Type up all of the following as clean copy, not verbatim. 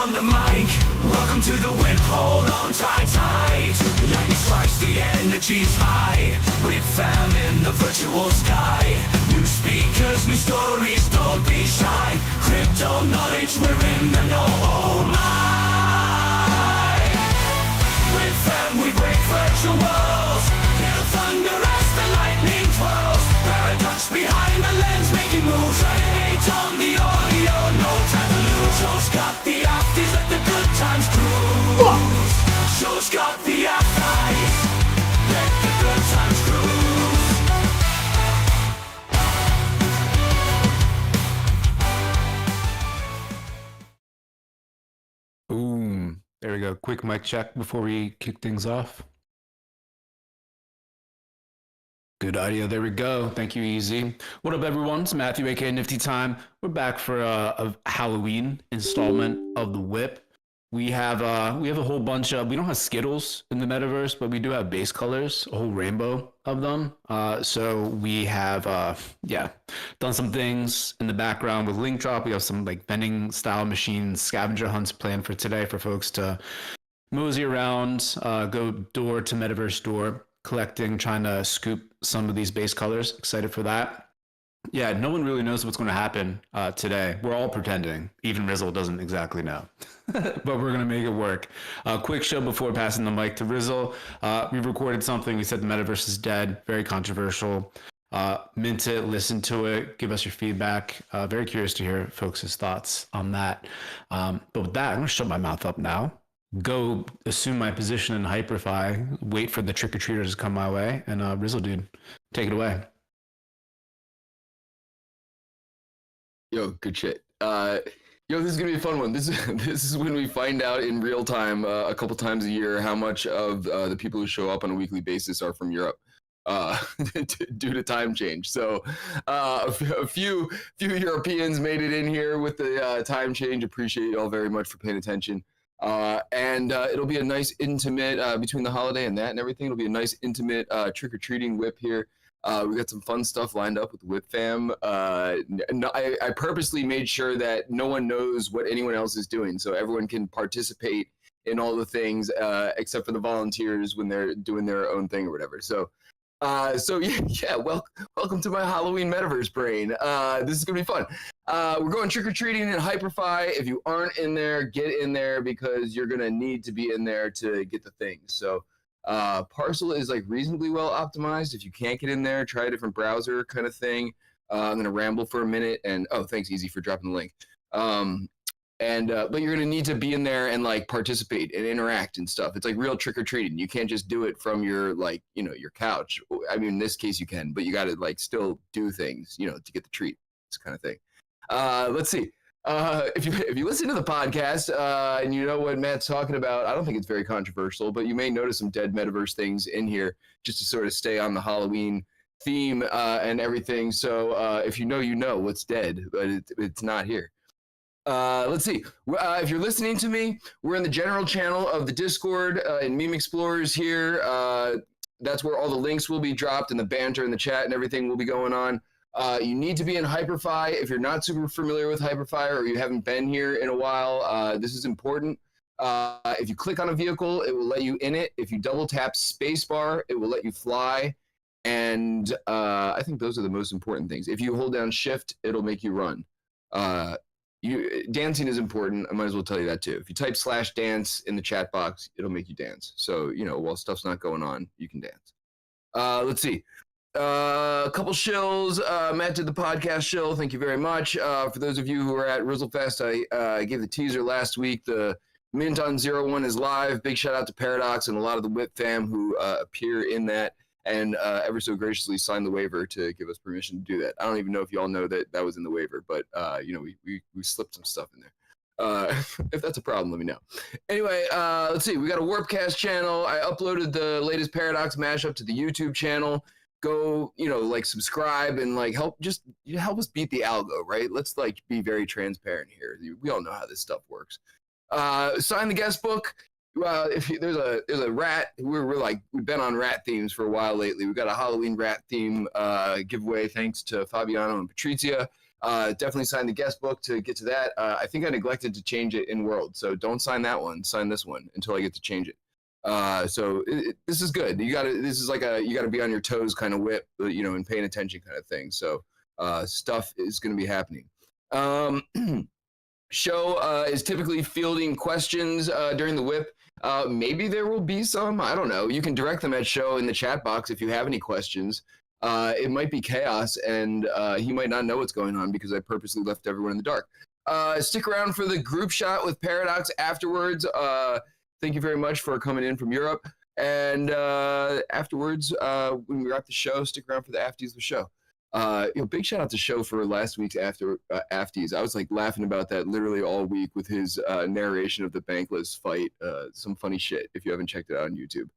on the mic. Welcome to the WIP, hold on tight. Lightning strikes, the energy's high. WIP fam in the virtual sky. New speakers, new stories, don't be shy. Crypto knowledge, we're in the know. Oh my! WIP fam, we break virtual worlds. Hear the thunder as the lightning twirls. Paradox behind the lens, making moves. Hate on the audio, no time to lose. Show's got the afties, let the good times cruise. Show's got the afties, let the good times cruise. Boom. There we go. Quick mic check before we kick things off. Good audio. There we go. Thank you, Easy. What up, everyone? It's Matthew, aka Nifty Time. We're back for a Halloween installment of the WIP. We have a whole bunch of. We don't have Skittles in the metaverse, but we do have base colors, a whole rainbow of them. So we have done some things in the background with Link Drop. We have some like vending style machines, scavenger hunts planned for today for folks to mosey around, go door to metaverse door, collecting, trying to scoop some of these base colors. Excited for that. Yeah, no one really knows what's going to happen today. We're all pretending. Even Rizzle doesn't exactly know. But we're going to make it work. Quick show before passing the mic to Rizzle. We recorded something. We said the metaverse is dead. Very controversial. Mint it, listen to it, give us your feedback. Very curious to hear folks' thoughts on that. But with that, I'm going to shut my mouth up now. Go assume my position in Hyperfy, wait for the trick-or-treaters to come my way, and Rizzle, dude, take it away. Yo, good shit. This is gonna be a fun one. This is when we find out in real time a couple times a year how much of the people who show up on a weekly basis are from Europe due to time change. So a few Europeans made it in here with the time change. Appreciate you all very much for paying attention. And it'll be a nice intimate between the holiday and that and everything. It'll be a nice intimate trick-or-treating WIP here. We got some fun stuff lined up with the WIP fam. I purposely made sure that no one knows what anyone else is doing, so everyone can participate in all the things except for the volunteers when they're doing their own thing or whatever. So welcome to my Halloween metaverse brain. This is gonna be fun. We're going trick-or-treating in Hyperfy. If you aren't in there, get in there because you're gonna need to be in there to get the things. So. Parcel is like reasonably well optimized. If you can't get in there, try a different browser kind of thing. I'm gonna ramble for a minute and thanks Easy for dropping the link. But you're gonna need to be in there and like participate and interact and stuff. It's like real trick or treating. You can't just do it from your your couch. I mean, in this case you can, but you got to like still do things, to get the treat. This kind of thing. Let's see. If you listen to the podcast and you know what Matt's talking about, I don't think it's very controversial, but you may notice some dead metaverse things in here just to sort of stay on the Halloween theme and everything. So if you know what's dead, but it's not here. Let's see. If you're listening to me, we're in the general channel of the Discord in Meme Explorers here. That's where all the links will be dropped and the banter and the chat and everything will be going on. You need to be in Hyperfy. If you're not super familiar with Hyperfy or you haven't been here in a while, this is important. If you click on a vehicle, it will let you in it. If you double tap spacebar, it will let you fly. And I think those are the most important things. If you hold down shift, it'll make you run. Dancing is important. I might as well tell you that too. If you type /dance in the chat box, it'll make you dance. So, while stuff's not going on, you can dance. Let's see. A couple shills. Matt did the podcast shill. Thank you very much. For those of you who are at Rizzlefest, I gave the teaser last week. The Mint on 01 is live. Big shout out to Paradox and a lot of the WIP fam who appear in that and ever so graciously signed the waiver to give us permission to do that. I don't even know if you all know that was in the waiver, but we slipped some stuff in there. If that's a problem, let me know. Anyway, let's see. We got a Warpcast channel. I uploaded the latest Paradox mashup to the YouTube channel. Go, subscribe and help us beat the algo, right? Let's be very transparent here. We all know how this stuff works. Sign the guest book. If there's a rat, we've been on rat themes for a while lately. We've got a Halloween rat theme giveaway thanks to Fabiano and Patrizia. Definitely sign the guest book to get to that. I think I neglected to change it in World, so don't sign that one. Sign this one until I get to change it. This is good. This is like you gotta be on your toes kind of WIP, and paying attention kind of thing. So stuff is going to be happening. Show is typically fielding questions during the WIP. Maybe there will be some. I don't know. You can direct them at Show in the chat box if you have any questions. It might be chaos, and he might not know what's going on because I purposely left everyone in the dark. Stick around for the group shot with Paradox afterwards. Thank you very much for coming in from Europe. And afterwards, when we're at the show, stick around for the afties of the show. Big shout out to Show for last week's afties. I was like laughing about that literally all week with his narration of the Bankless fight. Some funny shit if you haven't checked it out on YouTube.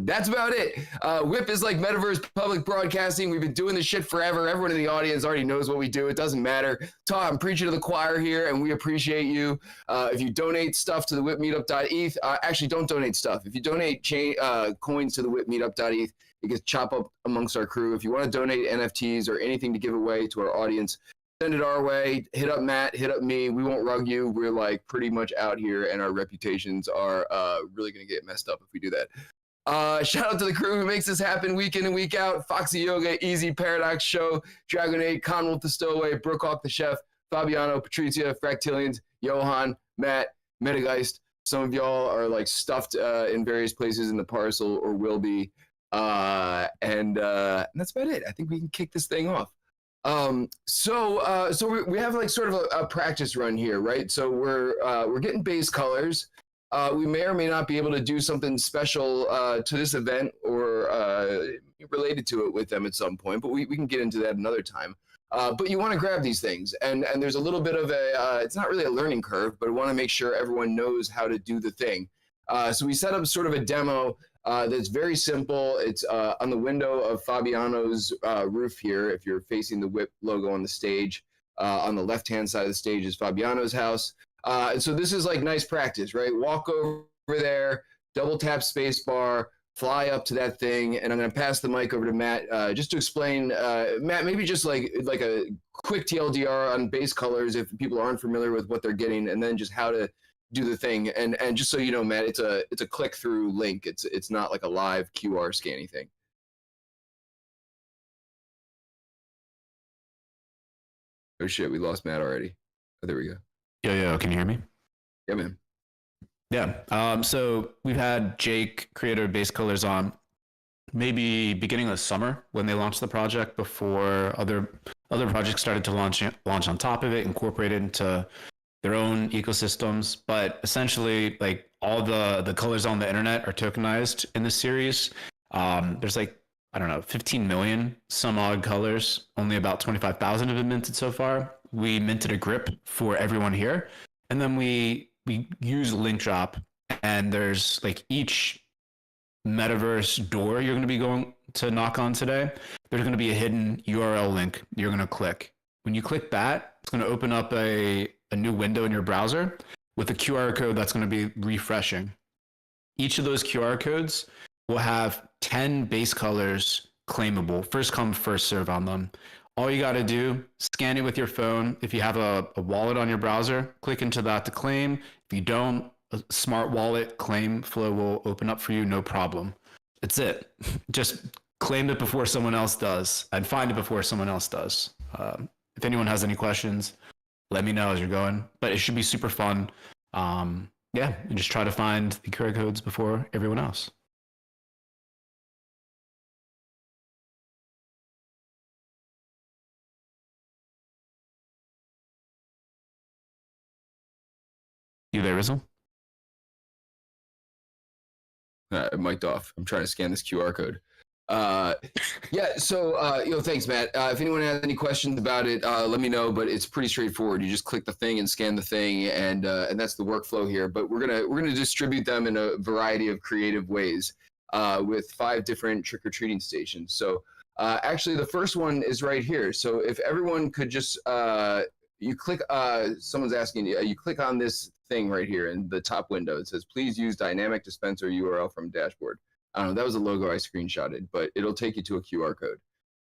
That's about it. WIP is like Metaverse public broadcasting. We've been doing this shit forever. Everyone in the audience already knows what we do. It doesn't matter. Tom, I'm preaching to the choir here, and we appreciate you. If you donate stuff to the WIPmeetup.eth, actually don't donate stuff. If you donate coins to the WIPmeetup.eth, it gets chopped up amongst our crew. If you want to donate NFTs or anything to give away to our audience, send it our way. Hit up Matt, hit up me. We won't rug you. We're like pretty much out here, and our reputations are really going to get messed up if we do that. Shout out to the crew who makes this happen week in and week out. Foxy Yoga, Easy, Paradox Show, Dragonade, Conwolf the Stowaway, Brookhawk the Chef, Fabiano, Patricia, Fractillions, Johan, Matt, Metageist. Some of y'all are like stuffed in various places in the parcel or will be. And that's about it. I think we can kick this thing off. So we have like sort of a practice run here, right? So we're getting base colors. We may or may not be able to do something special to this event or related to it with them at some point, but we can get into that another time. But you want to grab these things, and there's a little bit of it's not really a learning curve, but I want to make sure everyone knows how to do the thing. So we set up sort of a demo that's very simple. It's on the window of Fabiano's roof here. If you're facing the WIP logo on the stage, on the left-hand side of the stage is Fabiano's house. And so this is like nice practice, right? Walk over there, double tap spacebar, fly up to that thing, and I'm going to pass the mic over to Matt just to explain. Matt, maybe just like a quick TLDR on base colors if people aren't familiar with what they're getting, and then just how to do the thing. And just so you know, Matt, it's a click through link. It's not like a live QR scanning thing. Oh shit, we lost Matt already. Oh, there we go. Yo, can you hear me? Yeah, man. Yeah. So we've had Jake, creator of Base Colors, on maybe beginning of the summer when they launched the project, before other projects started to launch on top of it, incorporate it into their own ecosystems. But essentially, like, all the colors on the internet are tokenized in this series. There's like, I don't know, 15 million some odd colors. Only about 25,000 have been minted so far. We minted a grip for everyone here, and then we use link drop, and there's like each metaverse door you're going to be going to knock on today, there's going to be a hidden URL link you're going to click. When you click that, it's going to open up a new window in your browser with a QR code that's going to be refreshing. Each of those QR codes will have 10 base colors claimable, first come, first serve on them. All you got to do, scan it with your phone. If you have a wallet on your browser, click into that to claim. If you don't, a smart wallet claim flow will open up for you, no problem. That's it. Just claim it before someone else does, and find it before someone else does. If anyone has any questions, let me know as you're going. But it should be super fun. And just try to find the QR codes before everyone else. You there, Rizzle? Mic'd off. I'm trying to scan this QR code. Thanks, Matt. If anyone has any questions about it, let me know. But it's pretty straightforward. You just click the thing and scan the thing, and that's the workflow here. But we're gonna distribute them in a variety of creative ways with 5 different trick-or-treating stations. So actually, the first one is right here. So if everyone could just you click. Someone's asking you. You click on this thing right here in the top window. It says, "Please use dynamic dispenser URL from dashboard." I don't know. That was a logo I screenshotted, but it'll take you to a QR code.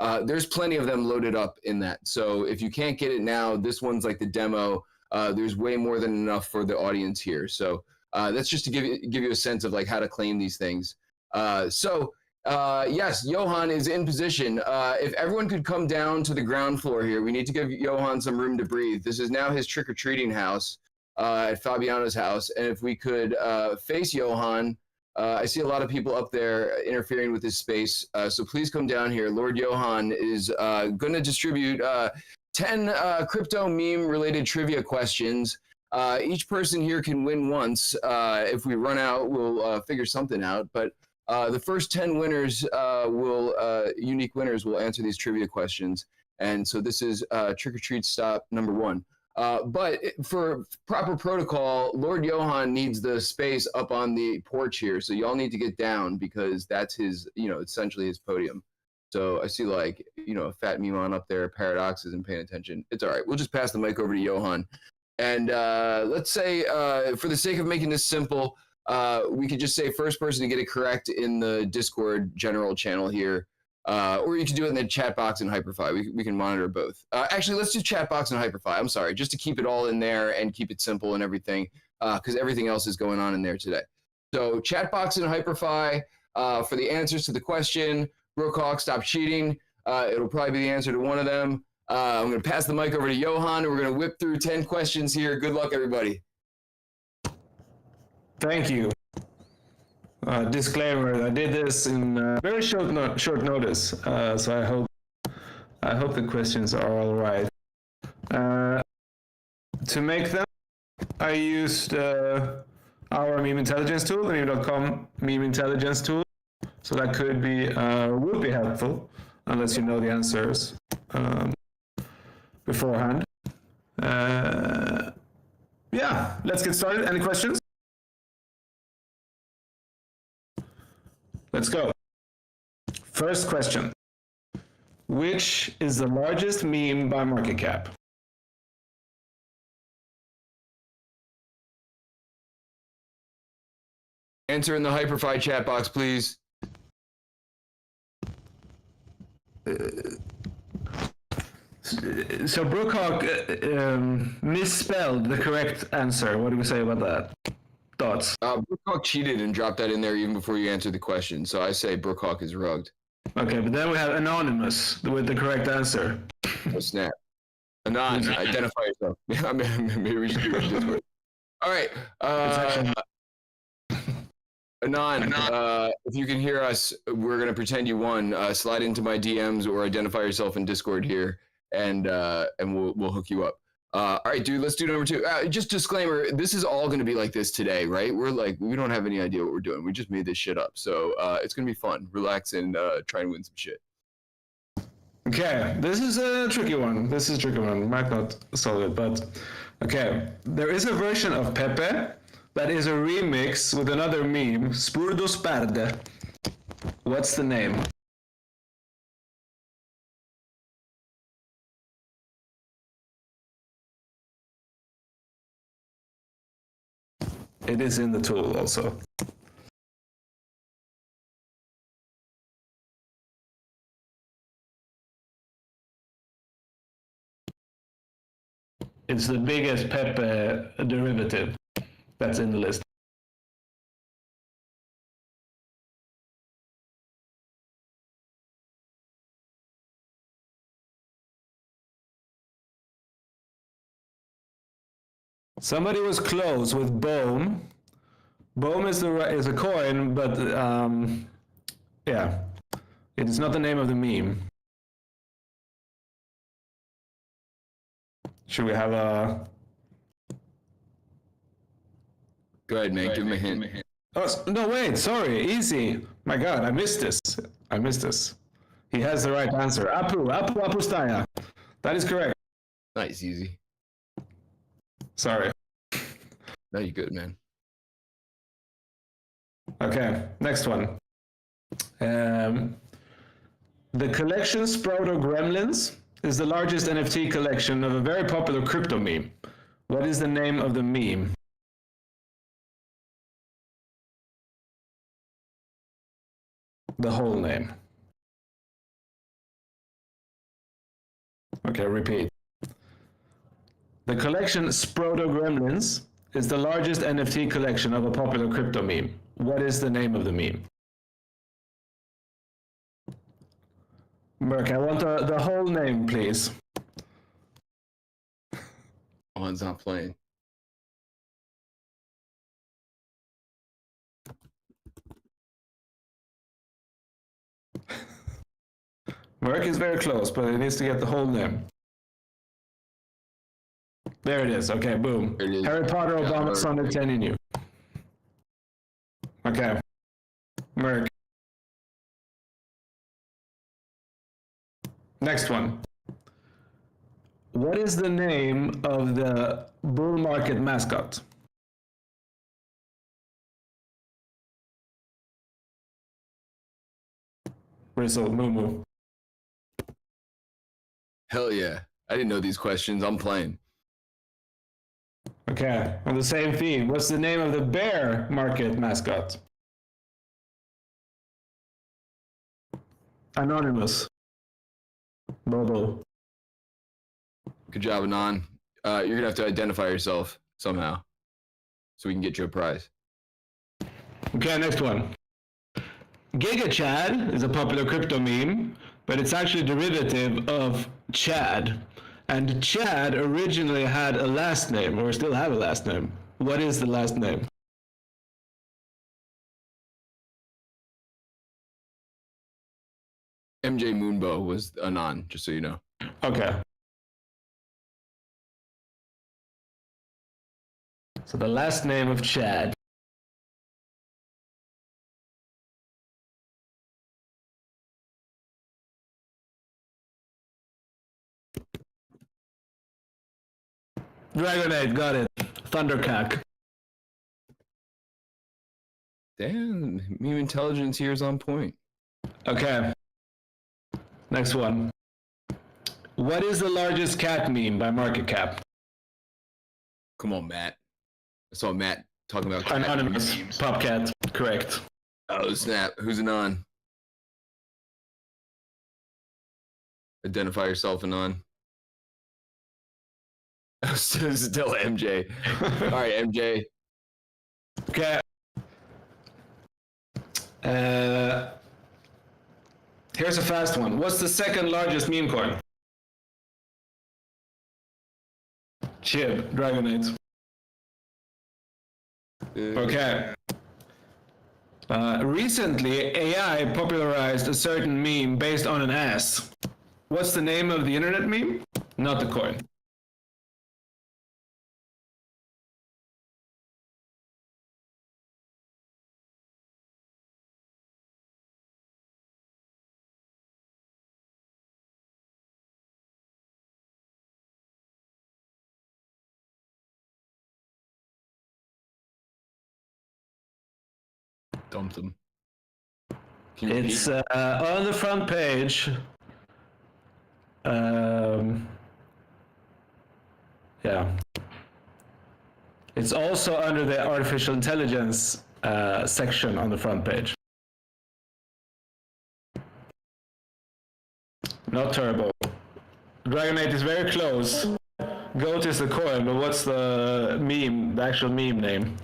There's plenty of them loaded up in that. So if you can't get it now, this one's like the demo. There's way more than enough for the audience here. So that's just to give you a sense of like how to claim these things. Yes, Johan is in position. If everyone could come down to the ground floor here, we need to give Johan some room to breathe. This is now his trick-or-treating house at Fabiano's house. And if we could face Johan, I see a lot of people up there interfering with his space. So please come down here. Lord Johan is going to distribute 10 crypto meme related trivia questions. Each person here can win once. If we run out, we'll figure something out. But the first 10 winners unique winners will answer these trivia questions. And so this is trick or treat stop number 1. But for proper protocol, Lord Johan needs the space up on the porch here. So y'all need to get down because that's his, essentially his podium. So I see like, a fat Mimon up there, Paradox isn't paying attention. It's all right. We'll just pass the mic over to Johan. And let's say, for the sake of making this simple, we could just say first person to get it correct in the Discord general channel here. Or you can do it in the chat box in Hyperfy. We can monitor both. Actually, let's do chat box and Hyperfy. I'm sorry, just to keep it all in there and keep it simple and everything, because everything else is going on in there today. So chat box and Hyperfy for the answers to the question. Brookhawk, stop cheating. It'll probably be the answer to one of them. I'm going to pass the mic over to Johan, and we're going to whip through 10 questions here. Good luck, everybody. Thank you. Disclaimer: I did this in very short notice, so I hope the questions are all right. To make them, I used our meme intelligence tool, the meme.com meme intelligence tool. So that would be helpful, unless you know the answers beforehand. Yeah, let's get started. Any questions? Let's go. First question. Which is the largest meme by market cap? Answer in the Hyperfy chat box, please. So Brookhawk misspelled the correct answer. What do we say about that? Thoughts? Brookhawk cheated and dropped that in there even before you answered the question. So I say Brookhawk is rugged. Okay, but then we have Anonymous with the correct answer. Oh, snap. Anon, identify yourself. Maybe we should do it this way. All right. Anon, if you can hear us, we're going to pretend you won. Slide into my DMs or identify yourself in Discord here, and we'll hook you up. All right, dude, let's do number 2. Just disclaimer, this is all going to be like this today, right? We don't have any idea what we're doing. We just made this shit up. So it's going to be fun. Relax and try and win some shit. Okay, this is a tricky one. Might not solve it, but okay. There is a version of Pepe that is a remix with another meme, Spurdo Sperde. What's the name? It is in the tool also. It's the biggest Pepe derivative that's in the list. Somebody was close with Bohm. Bohm is a coin, but yeah, it is not the name of the meme. Should we have a? Go ahead, man. Give him a hint. Oh no! Wait, sorry. Easy. My God, I missed this. He has the right answer. Apu Staya. That is correct. Nice, easy. Sorry. No, you're good, man. Okay, next one. The collection Sprouto Gremlins is the largest NFT collection of a very popular crypto meme. What is the name of the meme? The whole name. Okay, repeat. The collection Sproto Gremlins is the largest NFT collection of a popular crypto meme. What is the name of the meme? Merc, I want the whole name, please. Oh, it's not playing. Merc is very close, but it needs to get the whole name. There it is. Okay, boom. There it is. Harry Potter, Yeah, Obama, Merc. Sonic, 10 in you. Okay. Merc. Next one. What is the name of the bull market mascot? Rizzle, Moo. Hell yeah. I didn't know these questions. I'm playing. Okay, on the same theme, what's the name of the bear market mascot? Anonymous. Bobo. Good job, Anon. You're going to have to identify yourself somehow so we can get you a prize. Okay, next one. Giga Chad is a popular crypto meme, but it's actually a derivative of Chad. And Chad originally had a last name, or still have a last name. What is the last name? MJ Moonbow was Anon, just so you know. Okay. So the last name of Chad. Dragonade, got it. Thundercack. Damn, meme intelligence here is on point. Okay. Next one. What is the largest cat meme by market cap? Come on, Matt. I saw Matt talking about cat Anonymous. memes. Popcat. Correct. Oh, snap. Who's Anon? Identify yourself, Anon. Still MJ. All right, MJ. Okay. Here's a fast one. What's the second largest meme coin? Chib, Dragonade. Okay. Recently, AI popularized a certain meme based on an ass. What's the name of the internet meme? Not the coin. Dumped him. Can you It's repeat? on the front page. Yeah. It's also under the artificial intelligence section on the front page. Not Turbo. Dragonate is very close. Goat is the coin, but what's the meme, the actual meme name?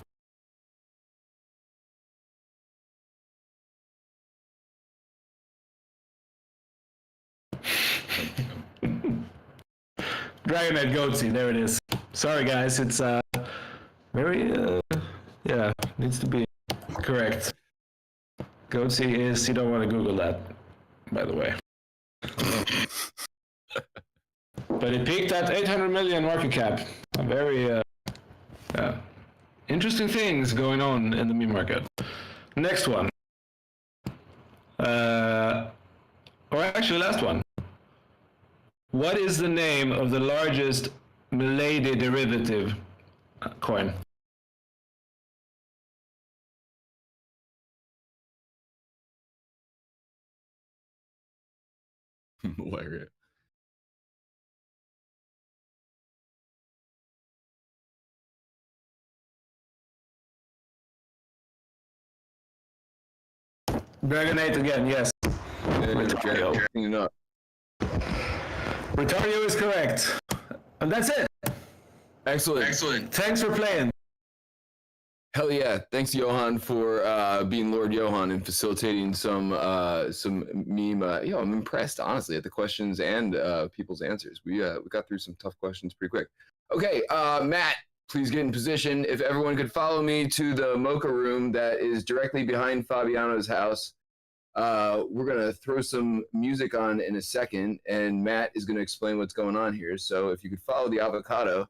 Dragonite Goatsy, there it is. Sorry guys, it's very, yeah, needs to be correct. Goatsy is, you don't want to Google that, by the way. But it peaked at 800 million market cap. A very, interesting things going on in the meme market. Next one. Or actually, last one. What is the name of the largest Milady derivative coin? Hilarious. Dragonate again, yes. Cleaning up. Retardio is correct. And that's it. Excellent. Thanks for playing. Hell yeah! Thanks, Johan, for being Lord Johan and facilitating some meme. I'm impressed, honestly, at the questions and people's answers. We got through some tough questions pretty quick. Okay, Matt, please get in position. If everyone could follow me to the Mocha room that is directly behind Fabiano's house. We're gonna throw some music on in a second, and Matt is gonna explain what's going on here. So if you could follow the avocado.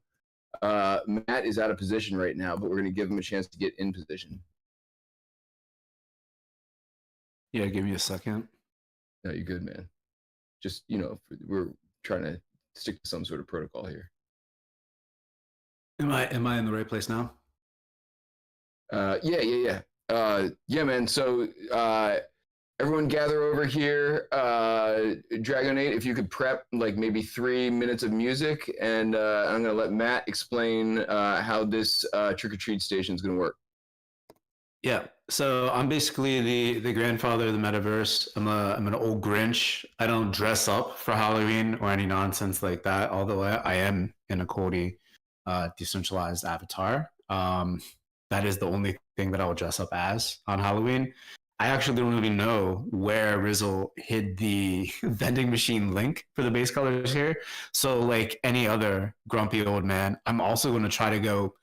Matt is out of position right now, but we're going to give him a chance to get in position. Yeah, give me a second. No, you're good, man. Just, we're trying to stick to some sort of protocol here. Am I in the right place now? Yeah, man. So, everyone gather over here. Dragonate, if you could prep like maybe 3 minutes of music, and I'm gonna let Matt explain how this trick-or-treat station is gonna work. Yeah. So I'm basically the grandfather of the metaverse. I'm an old Grinch. I don't dress up for Halloween or any nonsense like that, although I am in a Cody decentralized avatar. That is the only thing that I will dress up as on Halloween. I actually don't really know where Rizzle hid the vending machine link for the base colors here. So like any other grumpy old man, I'm also going to try to go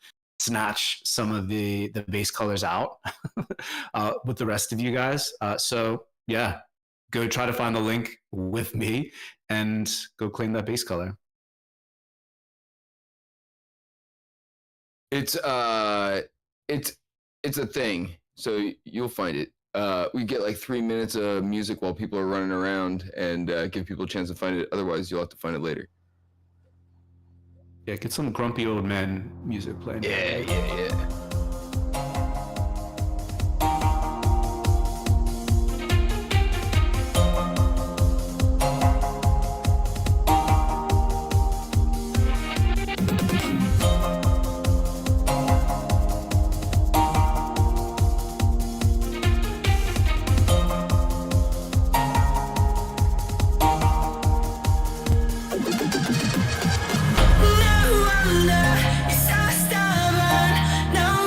snatch some of the base colors out with the rest of you guys. So yeah, go try to find the link with me and go claim that base color. It's a thing, so you'll find it. We get like 3 minutes of music while people are running around and give people a chance to find it. Otherwise, you'll have to find it later. Yeah, get some grumpy old man music playing. Yeah. No wonder it's our stubborn. No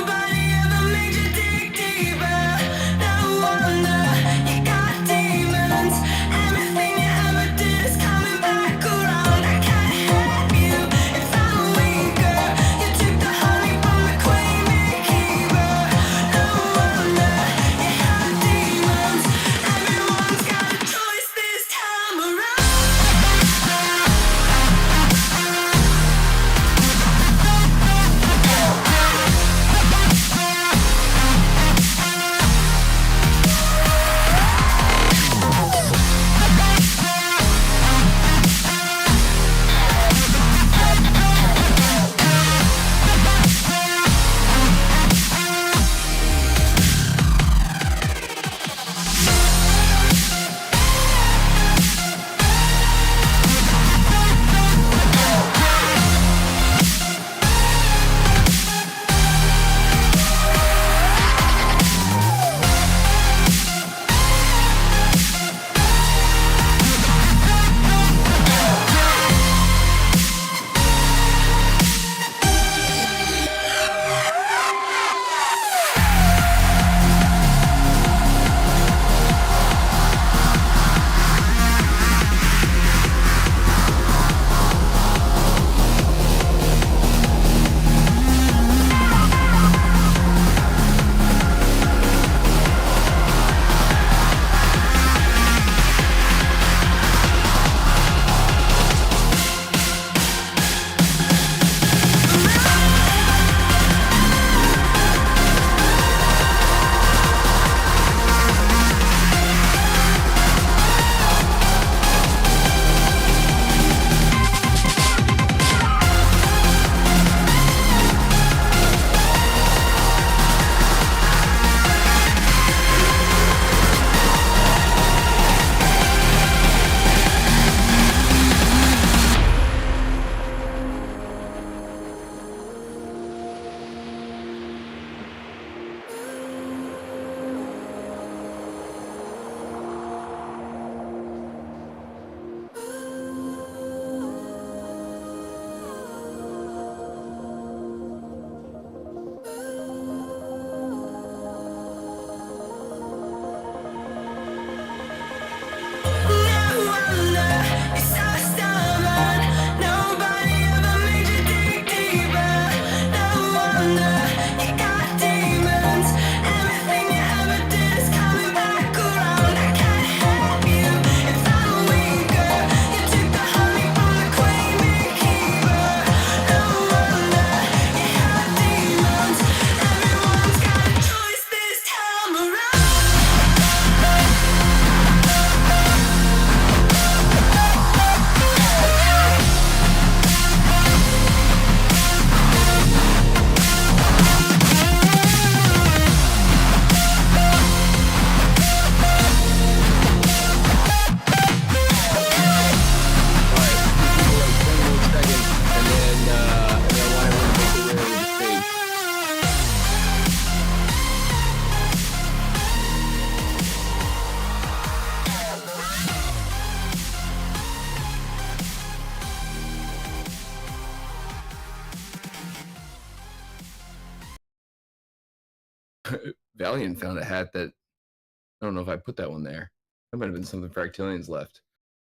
Valiant found a hat that I don't know if I put that one there. That might have been something Fractilians left.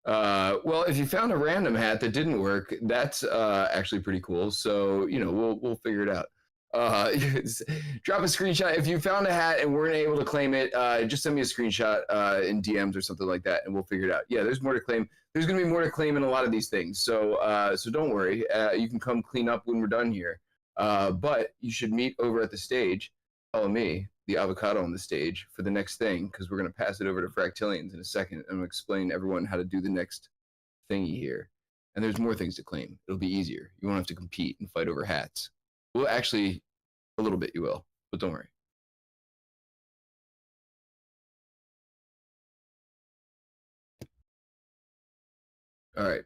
Well, if you found a random hat that didn't work, that's actually pretty cool. So we'll figure it out. Drop a screenshot if you found a hat and weren't able to claim it. Just send me a screenshot in DMs or something like that, and we'll figure it out. Yeah, there's more to claim. There's going to be more to claim in a lot of these things. So don't worry. You can come clean up when we're done here. But you should meet over at the stage. Follow me, the avocado on the stage, for the next thing, because we're going to pass it over to Fractilians in a second. I'm going to explain to everyone how to do the next thingy here. And there's more things to claim. It'll be easier. You won't have to compete and fight over hats. Well, actually, a little bit you will, but don't worry. All right,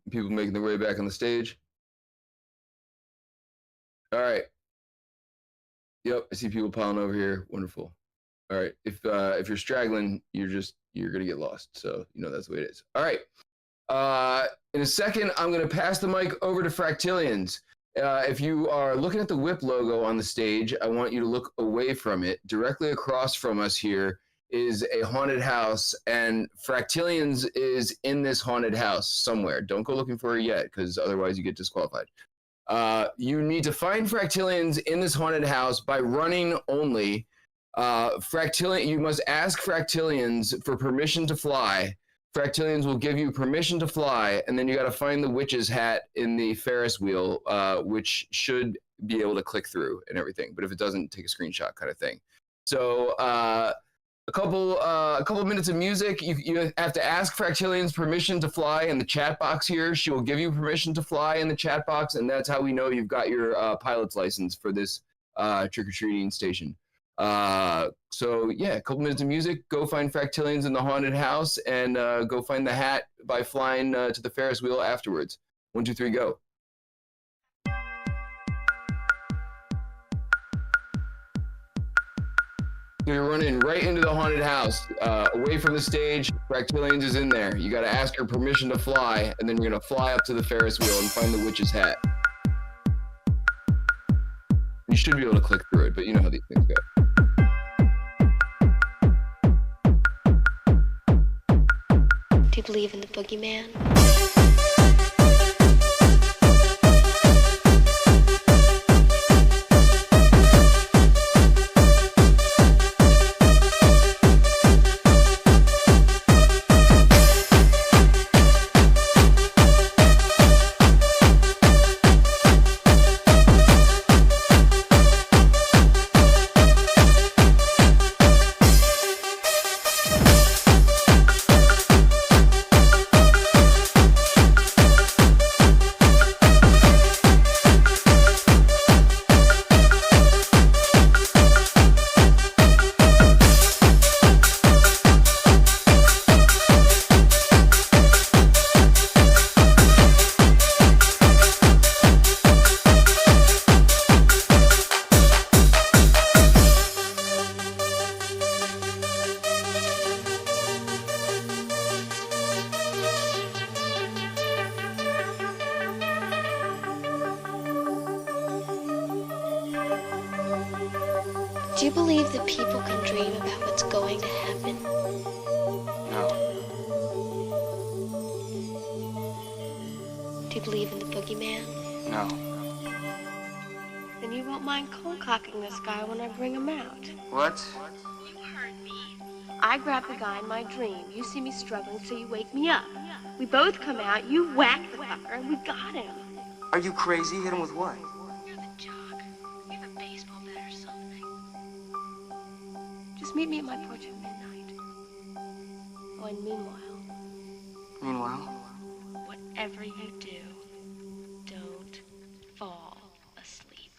people making their way back on the stage. All right. Yep, I see people piling over here. Wonderful. All right, if you're straggling, you're gonna get lost. So that's the way it is. All right. In a second, I'm gonna pass the mic over to Fractilians. If you are looking at the WIP logo on the stage, I want you to look away from it. Directly across from us here is a haunted house, and Fractilians is in this haunted house somewhere. Don't go looking for her yet, because otherwise you get disqualified. You need to find Fractilians in this haunted house by running only. You must ask Fractilians for permission to fly. Fractilians will give you permission to fly, and then you got to find the witch's hat in the Ferris wheel, which should be able to click through and everything. But if it doesn't, take a screenshot kind of thing. So a couple minutes of music. You have to ask Fractilians permission to fly in the chat box here. She will give you permission to fly in the chat box, and that's how we know you've got your pilot's license for this trick-or-treating station. So yeah, a couple minutes of music. Go find Fractilians in the haunted house, and go find the hat by flying to the Ferris wheel afterwards. 1, 2, 3, go. You're running right into the haunted house, away from the stage. Fractilians is in there. You got to ask her permission to fly, and then you're gonna fly up to the Ferris wheel and find the witch's hat. You should be able to click through it, but you know how these things go. Do you believe in the boogeyman? Do you believe that people can dream about what's going to happen? No. Do you believe in the boogeyman? No. Then you won't mind cold-cocking this guy when I bring him out. What? You heard me. I grab the guy in my dream. You see me struggling, so you wake me up. We both come out, you whack the fucker, and we got him. Are you crazy? Hit him with what? You're the jock. You have a baseball bat or something. Just meet me at my porch at midnight. Oh, and Meanwhile? whatever you do, don't fall asleep.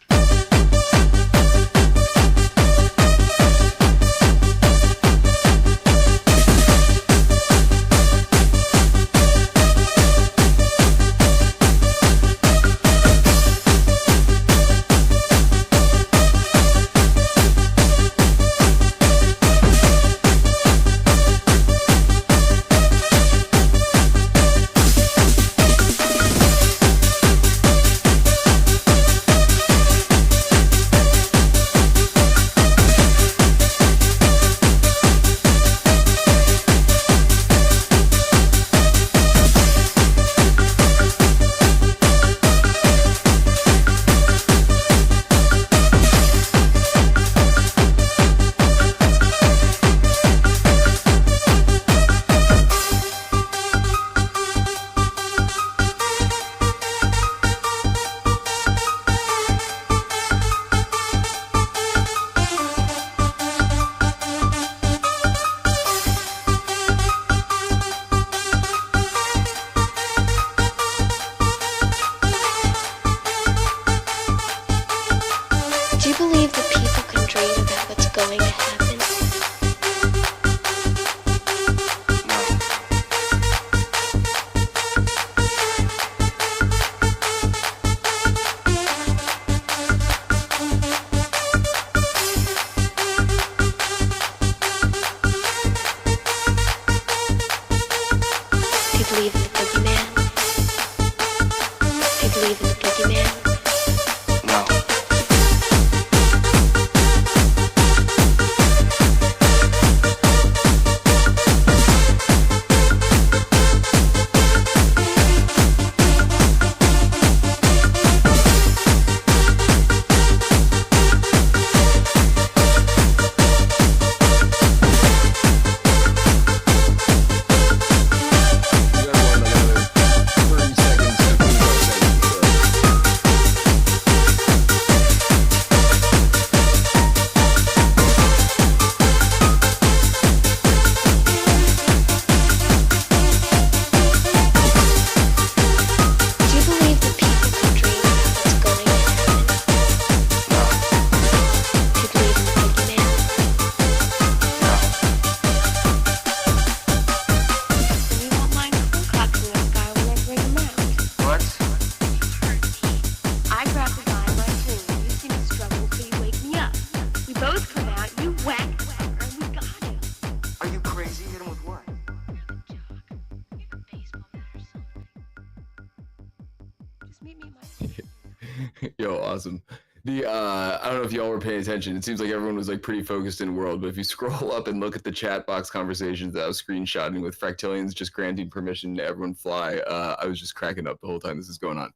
awesome. The I don't know if y'all were paying attention. It seems like everyone was like pretty focused in world, but if you scroll up and look at the chat box conversations that I was screenshotting with Fractalians just granting permission to everyone fly, I was just cracking up the whole time this is going on.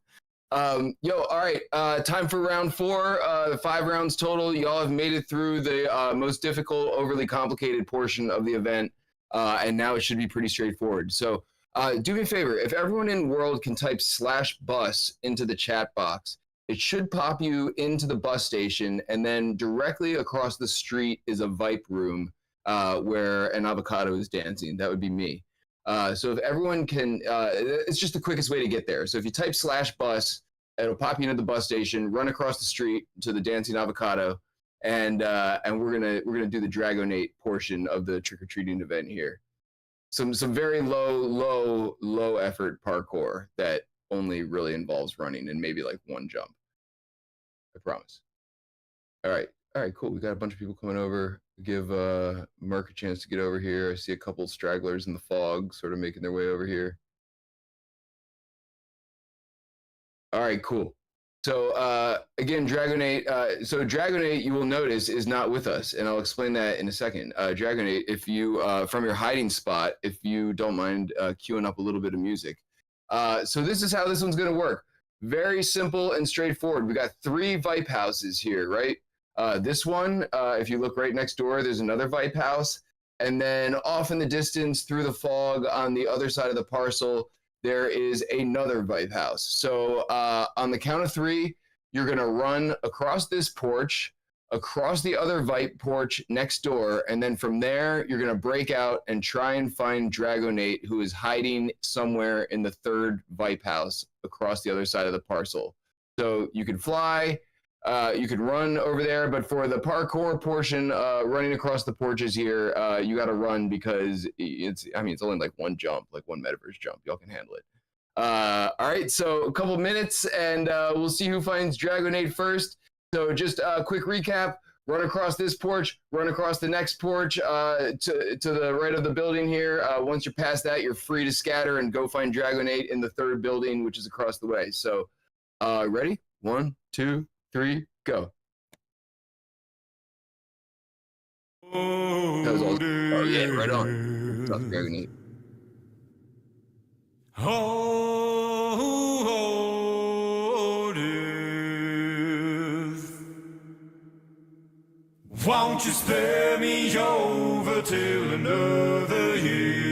All right, time for round 4. 5 rounds total. Y'all have made it through the most difficult, overly complicated portion of the event, and now it should be pretty straightforward. So do me a favor, if everyone in world can type /bus into the chat box, it should pop you into the bus station, and then directly across the street is a VIP room where an avocado is dancing. That would be me. So if everyone can, it's just the quickest way to get there. So if you type /bus, it'll pop you into the bus station, run across the street to the dancing avocado, and we're gonna do the Dragonate portion of the trick-or-treating event here. Some very low effort parkour that only really involves running and maybe like one jump. I promise. All right, cool. We got a bunch of people coming over. Give Merc a chance to get over here. I see a couple stragglers in the fog sort of making their way over here. All right, cool. So again, Dragonate. So Dragonate, you will notice, is not with us, and I'll explain that in a second. Dragonate, if you from your hiding spot, if you don't mind queuing up a little bit of music. So this is how this one's gonna work. Very simple and straightforward. We got 3 VIP houses here, right? This one, if you look right next door, there's another VIP house. And then off in the distance through the fog on the other side of the parcel, there is another VIP house. So on the count of 3, you're going to run across this porch, across the other VIP porch next door, and then from there, you're going to break out and try and find Dragonate, who is hiding somewhere in the 3rd VIP house across the other side of the parcel. So you can fly, you could run over there, but for the parkour portion, running across the porches here, you got to run because it's only like one jump, like one Metaverse jump. Y'all can handle it. All right, so a couple minutes, and we'll see who finds Dragonate first. So just a quick recap: run across this porch, run across the next porch to the right of the building here. Once you're past that, you're free to scatter and go find Dragonate in the 3rd building, which is across the way. So, ready? 1, 2, 3, go. That was awesome. Oh yeah, right on. Dragonate. Won't you spare me over till another year?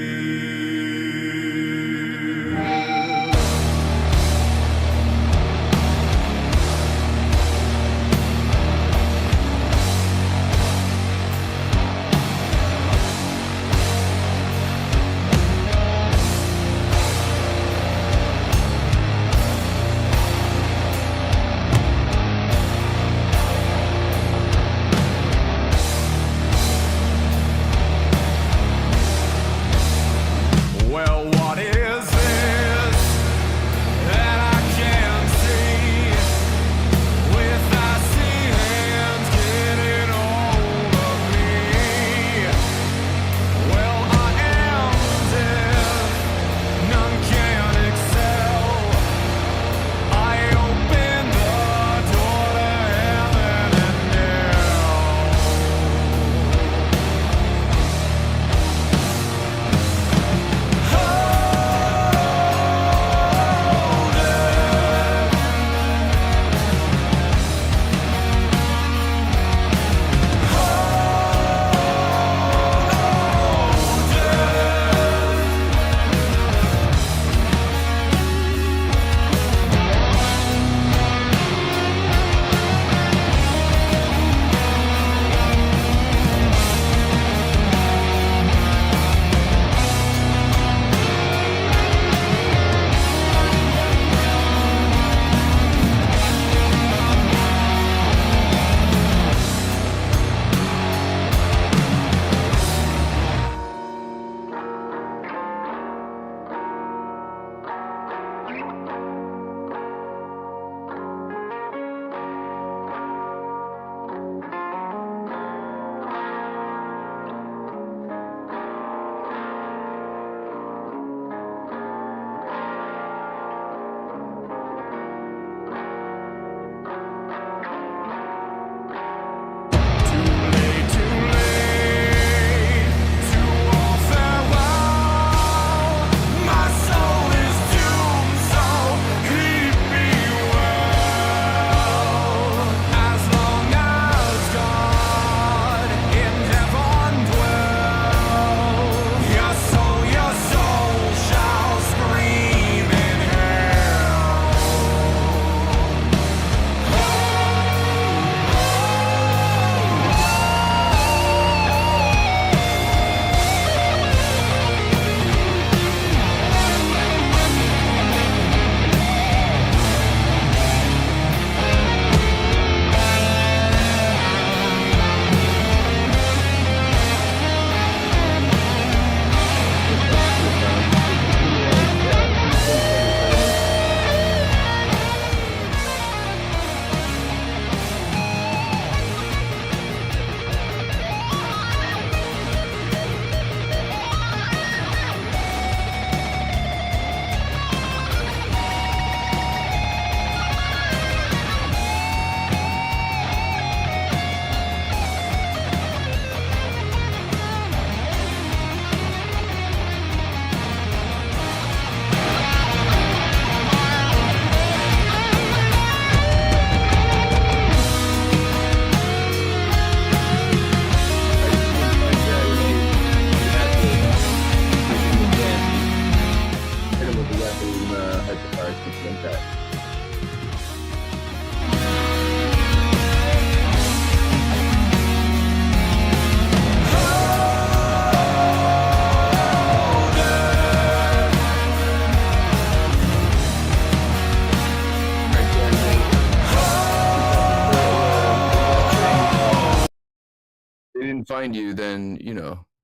didn't find you, then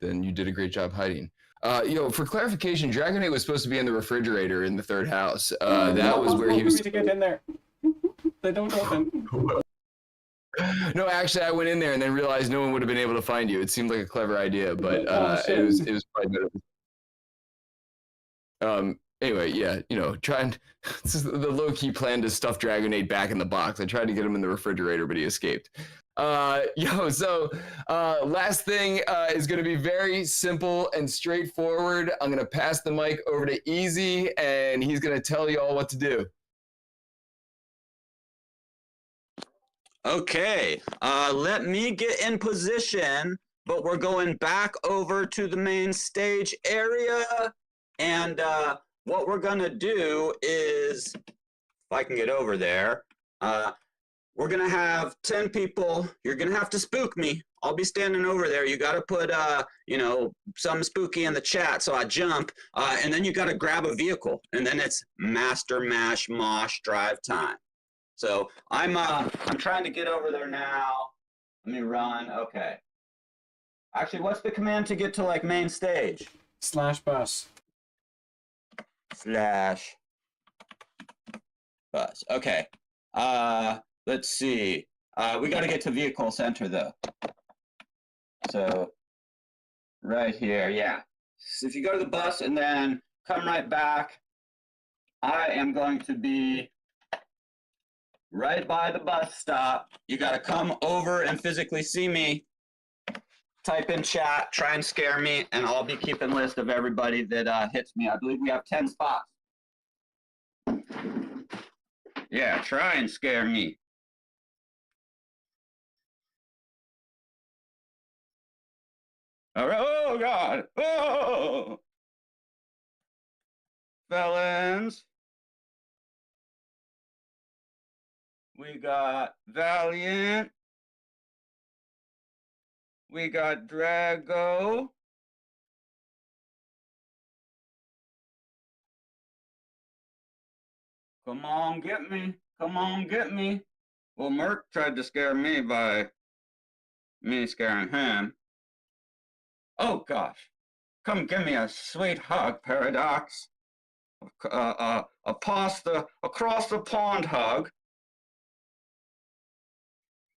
then you did a great job hiding. For clarification, Dragonite was supposed to be in the refrigerator in the third house. That was where he was. to get in there. They don't open. No, actually, I went in there and then realized no one would have been able to find you. It seemed like a clever idea, but shit. it was probably better. Anyway, yeah, trying. This is the low key plan to stuff Dragonade back in the box. I tried to get him in the refrigerator, but he escaped. So last thing is going to be very simple and straightforward. I'm going to pass the mic over to Easy, and he's going to tell you all what to do. Okay, let me get in position, but we're going back over to the main stage area, and what we're gonna do is, if I can get over there, we're gonna have 10 people. You're gonna have to spook me. I'll be standing over there. You gotta put, some spooky in the chat, so I jump, and then you gotta grab a vehicle, and then it's Master Mash Mosh Drive time. So I'm trying to get over there now. Let me run. Okay. Actually, what's the command to get to like main stage? /bus. /bus. Okay. Let's see. We got to get to vehicle center though. So right here, yeah. So if you go to the bus and then come right back, I am going to be right by the bus stop. You got to come over and physically see me. Type in chat, try and scare me, and I'll be keeping a list of everybody that hits me. I believe we have 10 spots. Yeah, try and scare me. All right. Oh, God. Oh. Felons. We got Valiant. We got Drago. Come on, get me. Come on, get me. Well, Merc tried to scare me by me scaring him. Oh, gosh. Come give me a sweet hug, Paradox. Across the pond hug.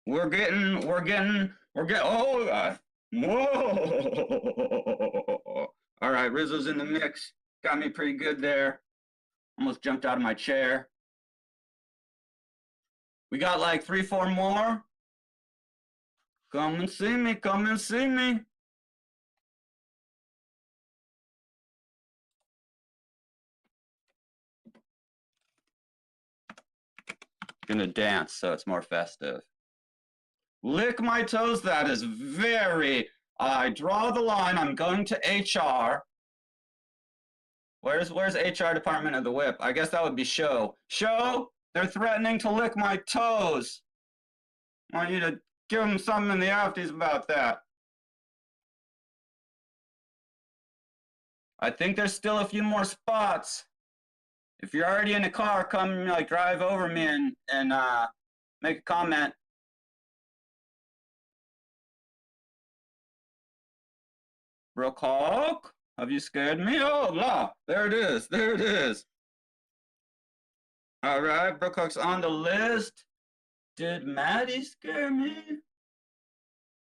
We're getting, oh, God. Whoa. All right, Rizzo's in the mix. Got me pretty good there. Almost jumped out of my chair. We got like 3, 4 more. Come and see me, come and see me. Gonna dance so it's more festive. Lick my toes, that is very, I draw the line, I'm going to HR. Where's HR department of the WIP? I guess that would be show. Show, they're threatening to lick my toes. I want you to give them something in the afties about that. I think there's still a few more spots. If you're already in the car, come like drive over me and make a comment. Brookhawk, have you scared me? Oh, la, there it is, there it is. All right, Brookhawk's on the list. Did Maddie scare me?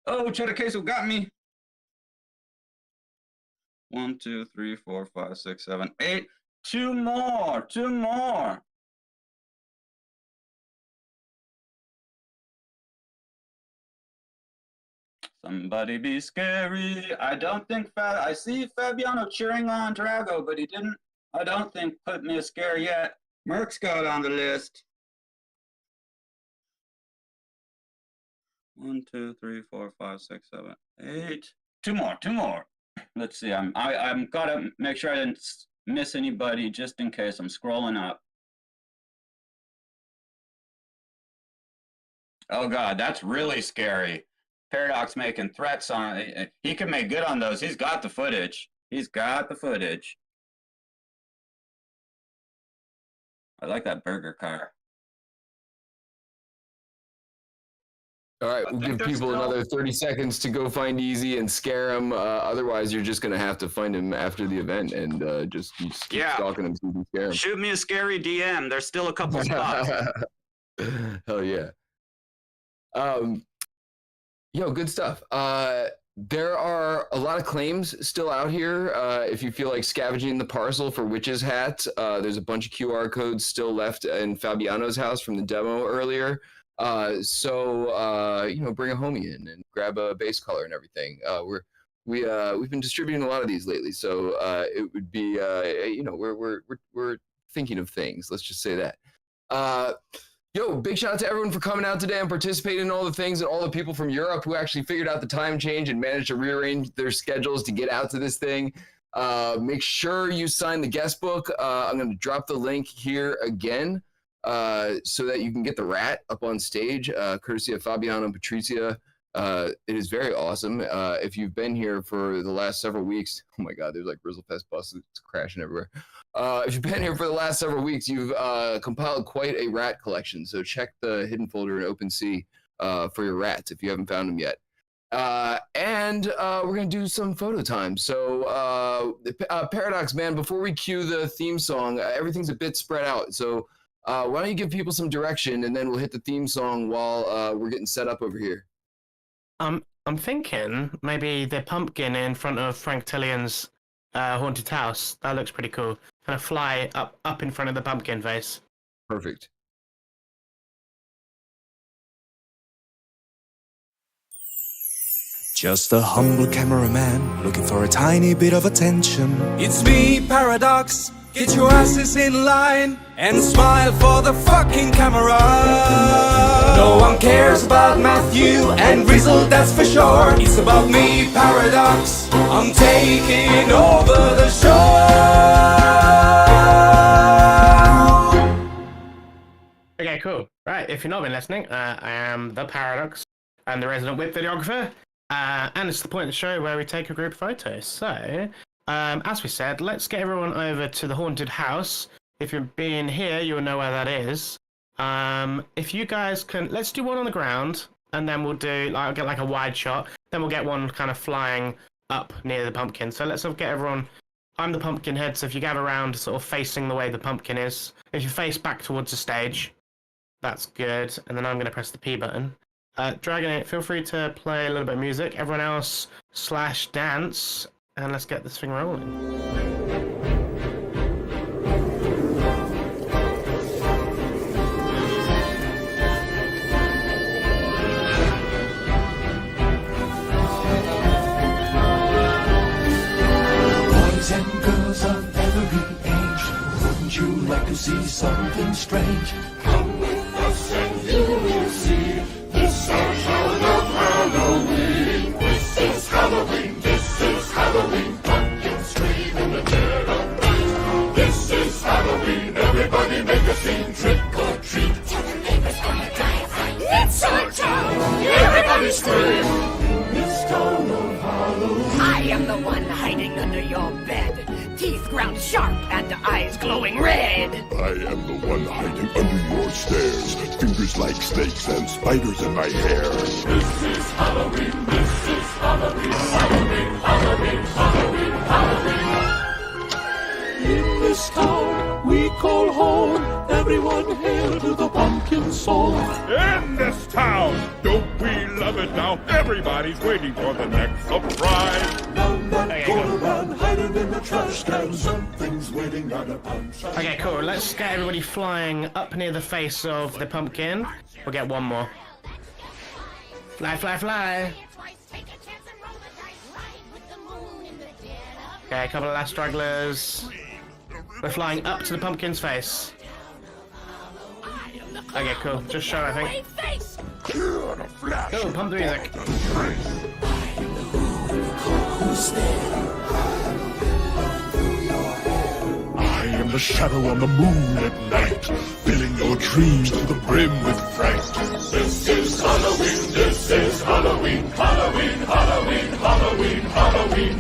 Oh, Cheddar Queso got me. 1, 2, 3, 4, 5, 6, 7, 8. 2 more, 2 more. Somebody be scary. I don't think I see Fabiano cheering on Drago, but he didn't, I don't think, put me a scare yet. Merc's got on the list. 1, 2, 3, 4, 5, 6, 7, 8. 2 more, 2 more. Let's see. I'm gotta make sure I didn't miss anybody just in case. I'm scrolling up. Oh God, that's really scary. Paradox making threats on it. He can make good on those. He's got the footage. He's got the footage. I like that burger car. All right, we'll give people another 30 seconds to go find Easy and scare him. Otherwise, you're just gonna have to find him after the event and just keep stalking him so you can scare him. Shoot me a scary DM. There's still a couple spots. Hell yeah. Yo, good stuff. There are a lot of claims still out here. If you feel like scavenging the parcel for Witch's Hat, there's a bunch of QR codes still left in Fabiano's house from the demo earlier. So bring a homie in and grab a base color and everything. We've been distributing a lot of these lately, so it would be we're thinking of things. Let's just say that. Yo, big shout out to everyone for coming out today and participating in all the things, and all the people from Europe who actually figured out the time change and managed to rearrange their schedules to get out to this thing. Make sure you sign the guest book. I'm going to drop the link here again so that you can get the rat up on stage, courtesy of Fabiano and Patricia. It is very awesome. If you've been here for the last several weeks, oh my God, there's like Grizzlefest buses crashing everywhere. If you've been here for the last several weeks, you've compiled quite a rat collection. So check the hidden folder in OpenSea for your rats if you haven't found them yet. And we're going to do some photo time. So Paradox, man, before we cue the theme song, everything's a bit spread out. So why don't you give people some direction, and then we'll hit the theme song while we're getting set up over here. I'm thinking maybe the pumpkin in front of Frank Tillion's haunted house. That looks pretty cool. Kind of fly up in front of the pumpkin face. Perfect. Just a humble cameraman looking for a tiny bit of attention. It's me, Paradox. Get your asses in line and smile for the fucking camera. No one cares about Matthew and Grizzle, that's for sure. It's about me, Paradox. I'm taking over the show. Okay, cool. Right, if you've not been listening, I am the Paradox. I'm the resident WIP videographer. And it's the point of the show where we take a group photo. So, as we said, let's get everyone over to the haunted house. If you're being here, you'll know where that is. If you guys can, let's do one on the ground, and then we'll do, I'll get like a wide shot. Then we'll get one kind of flying up near the pumpkin. So let's get everyone. I'm the pumpkin head, so if you gather around, sort of facing the way the pumpkin is. If you face back towards the stage, that's good. And then I'm going to press the P button. Dragon 8, feel free to play a little bit of music. Everyone else /dance. And let's get this thing rolling. Boys and girls of every age, wouldn't you like to see something strange? Come with us and you will see. This our town of Halloween. This is Halloween. This is Halloween. Pumpkins scream in the dead of night. This is Halloween. Everybody make a scene. Trick or treat. Tell the neighbors gonna die of fright. It's our town. Everybody scream. In this town of Halloween. I am the one hiding under your bed. Teeth ground sharp and eyes glowing red. I am the one hiding under your stairs. Fingers like snakes and spiders in my hair. This is Halloween. This is Halloween. Halloween. Halloween. Halloween. Halloween. In this town we call home. Everyone hail to the pumpkin song. In this town, don't we love it now? Everybody's waiting for the next surprise. Go around hiding in the trash can. Something's waiting on a punch. Okay, cool. Let's get everybody flying up near the face of the pumpkin. We'll get one more. Fly, fly, fly. Okay, a couple of last stragglers. We're flying up to the pumpkin's face. Okay, cool. Just show, I think. Cool, pump the music. I am the shadow on the moon at night, filling your dreams to the brim with fright. This is Halloween. This is Halloween. Halloween. Halloween. Halloween. Halloween.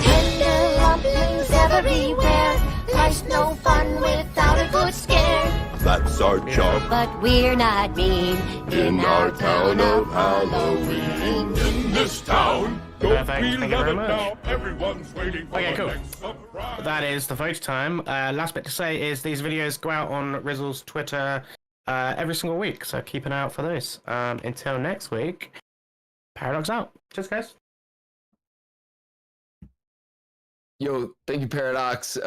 Tender rumblings everywhere. Life's no fun without a good scare. That's our job, but we're not mean. In our town of Halloween. In this town, don't Perfect. we Thank you love very it much. now? Everyone's waiting for Okay, the cool. next surprise. That is the vote time. Last bit to say is these videos go out on Rizzle's Twitter every single week, so keep an eye out for those. Until next week, Paradox out. Cheers, guys. Yo, thank you, Paradox.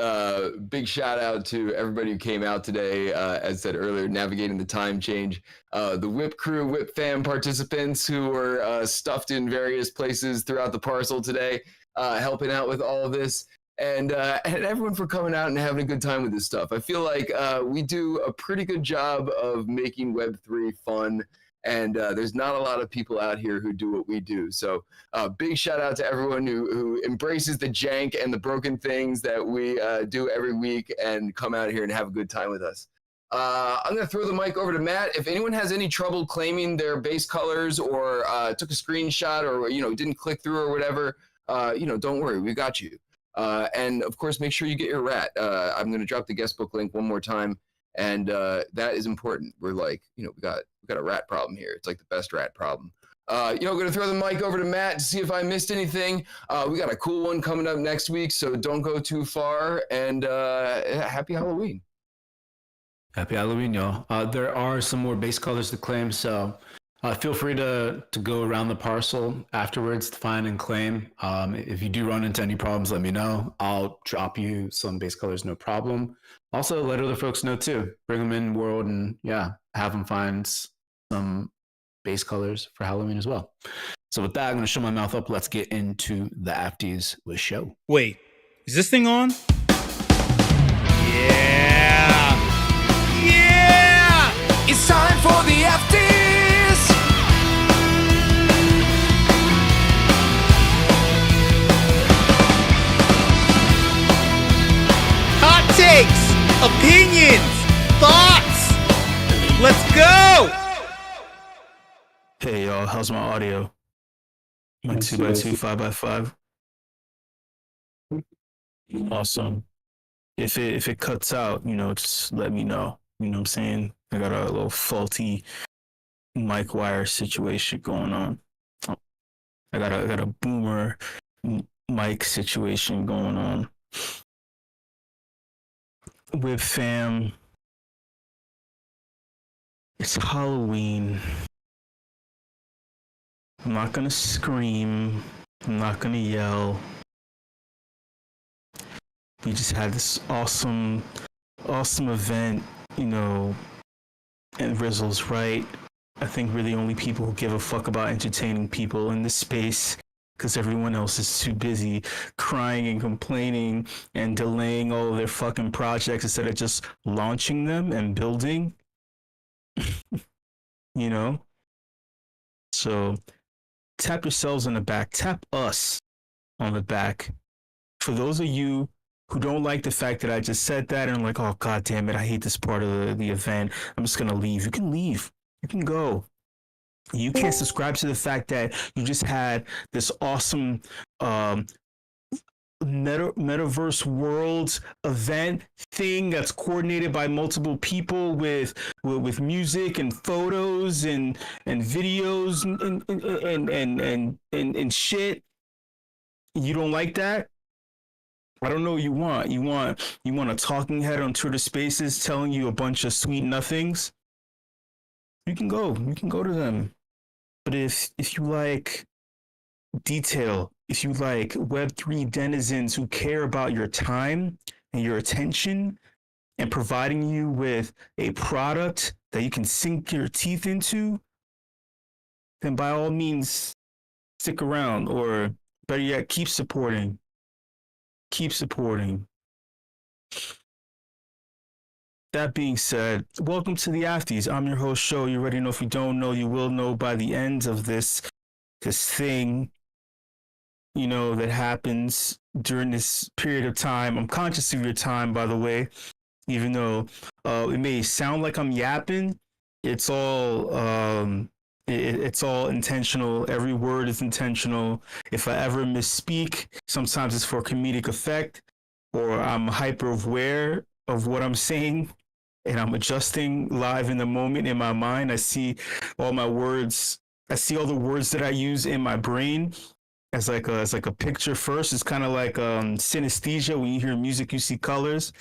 Big shout out to everybody who came out today. As said earlier, navigating the time change. The WIP crew, WIP fam participants who were stuffed in various places throughout the parcel today, helping out with all of this. And everyone for coming out and having a good time with this stuff. I feel like we do a pretty good job of making Web3 fun. And there's not a lot of people out here who do what we do. So big shout out to everyone who embraces the jank and the broken things that we do every week and come out here and have a good time with us. I'm going to throw the mic over to Matt. If anyone has any trouble claiming their base colors or took a screenshot or, didn't click through or whatever, don't worry, we got you. And of course, make sure you get your rat. I'm going to drop the guest book link one more time. And that is important. We're like, we got a rat problem here. It's like the best rat problem. Going to throw the mic over to Matt to see if I missed anything. We got a cool one coming up next week, so don't go too far. And happy Halloween. Happy Halloween, y'all. There are some more base colors to claim, so feel free to go around the parcel afterwards to find and claim. If you do run into any problems, let me know. I'll drop you some base colors, no problem. Also, let other folks know too. Bring them in world and have them find some base colors for Halloween as well. So with that, I'm going to shut my mouth up. Let's get into the Afties with show. Wait, is this thing on? Yeah! Yeah! It's time for the Afties! Hot takes! Opinions! Thoughts! Let's go! Hey y'all, how's my audio? My 2x2, 5x5. Awesome. If it cuts out, just let me know. You know what I'm saying? I got a little faulty mic wire situation going on. I got a boomer mic situation going on. WIP fam, it's Halloween. I'm not gonna scream. I'm not gonna yell. We just had this awesome event, and Rizzle's right. I think we're the only people who give a fuck about entertaining people in this space, because everyone else is too busy crying and complaining and delaying all of their fucking projects instead of just launching them and building. So tap yourselves on the back, tap us on the back. For those of you who don't like the fact that I just said that and I'm like, oh god damn it, I hate this part of the event, I'm just gonna leave. You can leave. You can go. You can't subscribe to the fact that you just had this awesome metaverse world event thing that's coordinated by multiple people with music and photos and videos and shit. You don't like that? I don't know what you want. You want a talking head on Twitter Spaces telling you a bunch of sweet nothings? You can go to them. But if you like detail, if you like Web3 denizens who care about your time and your attention and providing you with a product that you can sink your teeth into, then by all means, stick around, or better yet, keep supporting. Keep supporting. That being said, welcome to the Afties. I'm your host, Show. You already know. If you don't know, you will know by the end of this thing, that happens during this period of time. I'm conscious of your time, by the way, even though it may sound like I'm yapping. It's all it's all intentional. Every word is intentional. If I ever misspeak, sometimes it's for comedic effect, or I'm hyper aware of what I'm saying, and I'm adjusting live in the moment in my mind. I see all my words. I see all the words that I use in my brain as like a picture first. It's kind of like synesthesia. When you hear music, you see colors.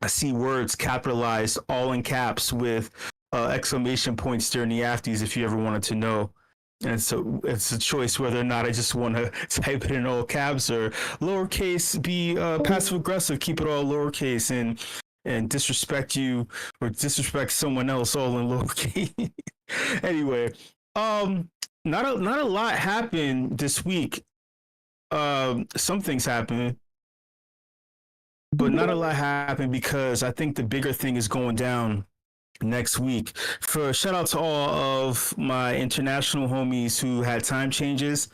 I see words capitalized all in caps with exclamation points during the afties, if you ever wanted to know. And so it's a choice whether or not I just want to type it in all caps or lowercase, be passive aggressive, keep it all lowercase, and disrespect you or disrespect someone else all in lowercase. Anyway, not a lot happened this week. Some things happened, but not a lot happened because I think the bigger thing is going down next week. For shout out to all of my international homies who had time changes.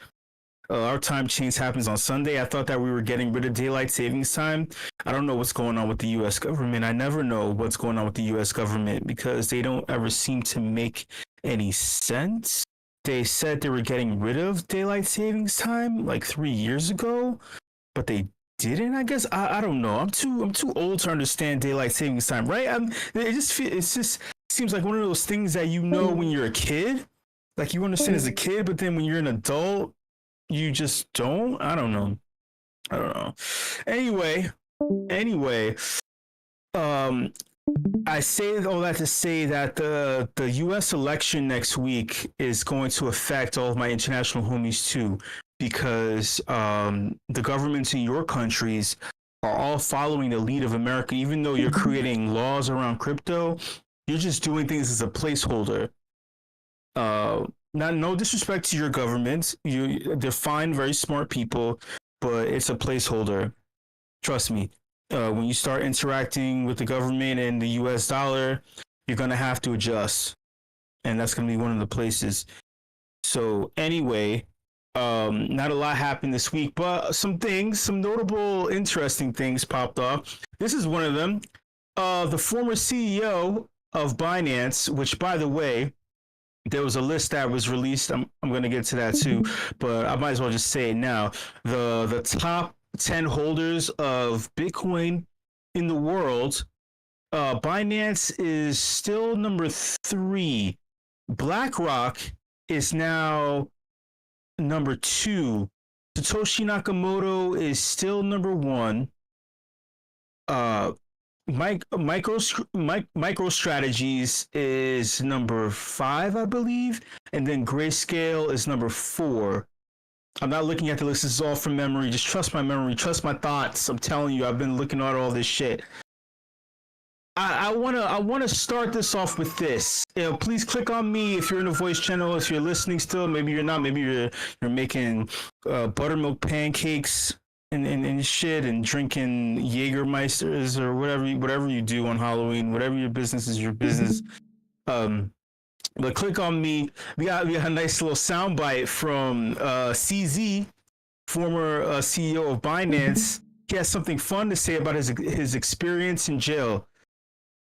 Our time change happens on Sunday. I thought that we were getting rid of daylight savings time. I don't know what's going on with the U.S. government. I never know what's going on with the U.S. government because they don't ever seem to make any sense. They said they were getting rid of daylight savings time like 3 years ago, but they didn't. I guess I don't know. I'm too old to understand daylight savings time, right? It just seems like one of those things that you know when you're a kid, like you understand as a kid, but then when you're an adult, you just don't. I don't know. Anyway, I say all that to say that the U.S. election next week is going to affect all of my international homies too, because the governments in your countries are all following the lead of America. Even though you're creating laws around crypto, you're just doing things as a placeholder. No disrespect to your governments. They're fine, very smart people, but it's a placeholder. Trust me. When you start interacting with the government and the U.S. dollar, you're going to have to adjust. And that's going to be one of the places. So anyway, not a lot happened this week, but some notable, interesting things popped up. This is one of them. The former CEO of Binance, which, by the way, there was a list that was released. I'm going to get to that too, but I might as well just say it now. The top 10 holders of Bitcoin in the world, Binance is still number 3. BlackRock is now number 2. Satoshi Nakamoto is still number 1. MicroStrategies is number 5, I believe, and then Grayscale is number 4. I'm not looking at the list. This is all from memory. Just trust my memory. Trust my thoughts. I'm telling you, I've been looking at all this shit. I wanna start this off with this. Please click on me if you're in the voice channel. If you're listening still, maybe you're not. Maybe you're making buttermilk pancakes and shit and drinking Jägermeisters or whatever you do on Halloween. Whatever your business is, your business. But click on me. We got a nice little soundbite from CZ, former CEO of Binance. He has something fun to say about his experience in jail.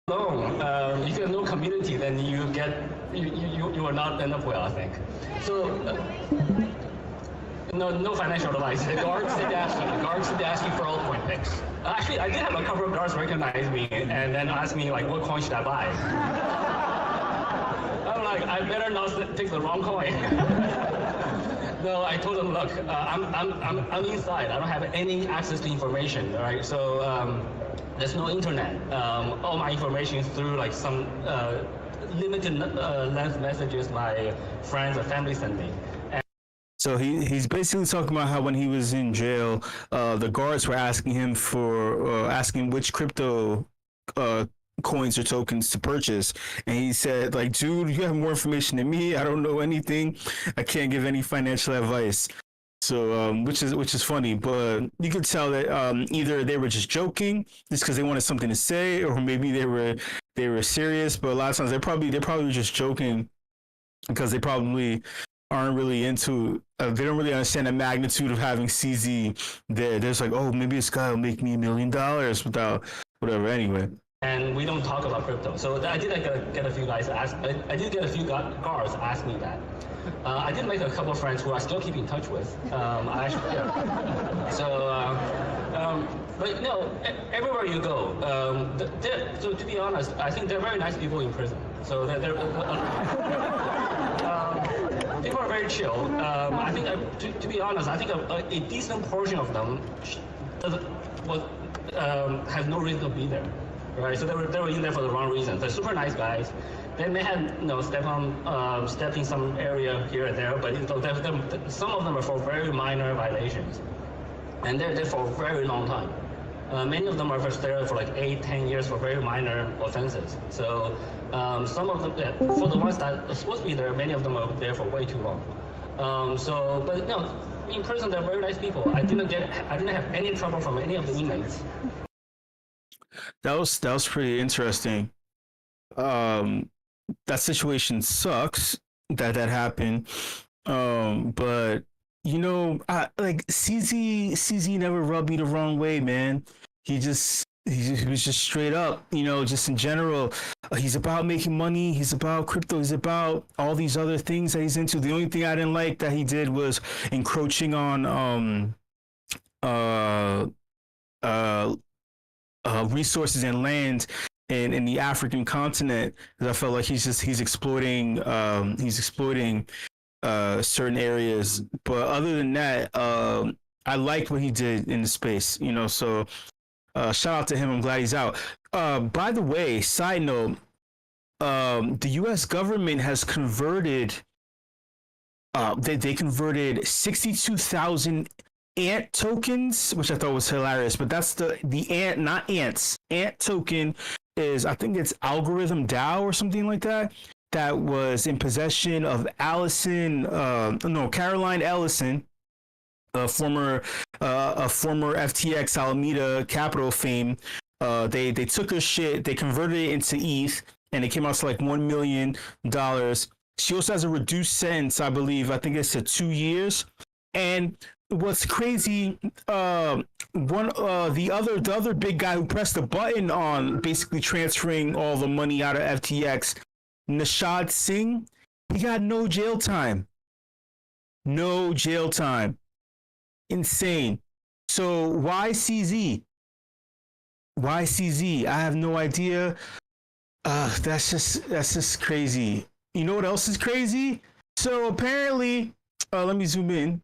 No, if you have no community, then you will not end up well, I think. So, no financial advice. The guards did ask you for altcoin picks. Actually, I did have a couple of guards recognize me and then ask me like, what coin should I buy? I'm like, I better not pick the wrong coin. No, I told them, look, I'm inside. I don't have any access to information, right? So there's no internet. All my information is through like some limited length messages my friends or family send me. So he's basically talking about how when he was in jail, the guards were asking him asking which crypto coins or tokens to purchase, and he said, like, dude, you have more information than me. I don't know anything. I can't give any financial advice. So which is funny, but you could tell that either they were just joking just because they wanted something to say, or maybe they were serious. But a lot of times they probably were just joking because they probably aren't really into. They don't really understand the magnitude of having CZ there. There's like, oh, maybe this guy will make me $1 million without whatever. Anyway. And we don't talk about crypto. So I did get a few guys ask. I did get a few guards ask me that. I did make a couple of friends who I still keep in touch with. I actually, yeah. But you know, everywhere you go, so to be honest, I think they're very nice people in prison. So people are very chill. I think, to be honest, I think a decent portion of them has no reason to be there, right? So they were in there for the wrong reason. They're super nice guys. They may have stepped in some area here and there, but some of them are for very minor violations, and they're there for a very long time. Many of them are there for like 8-10 years for very minor offenses. So some of them, for the ones that are supposed to be there, many of them are there for way too long. But no, in prison they're very nice people. I didn't have any trouble from any of the inmates. That was pretty interesting. That situation sucks that happened. But you know, like CZ never rubbed me the wrong way, man. He was just straight up, you know, just in general. He's about making money. He's about crypto. He's about all these other things that he's into. The only thing I didn't like that he did was encroaching on resources and land in the African continent. I felt like he's exploiting certain areas. But other than that, I liked what he did in the space, you know. So shout out to him. I'm glad he's out. By the way, side note, the U.S. government has converted. They converted 62,000 ant tokens, which I thought was hilarious. But that's the ant, not ants. Ant token is, I think it's algorithm DAO or something like that. That was in possession of Caroline Ellison, a former FTX Alameda Capital fame. They took her shit, they converted it into ETH, and it came out to like $1 million. She also has a reduced sentence, I believe. I think it's 2 years. And what's crazy, the other big guy who pressed the button on basically transferring all the money out of FTX, Nishad Singh, he got no jail time. No jail time. Insane. So why CZ? Why CZ? I have no idea. That's just crazy. You know what else is crazy? So apparently, let me zoom in.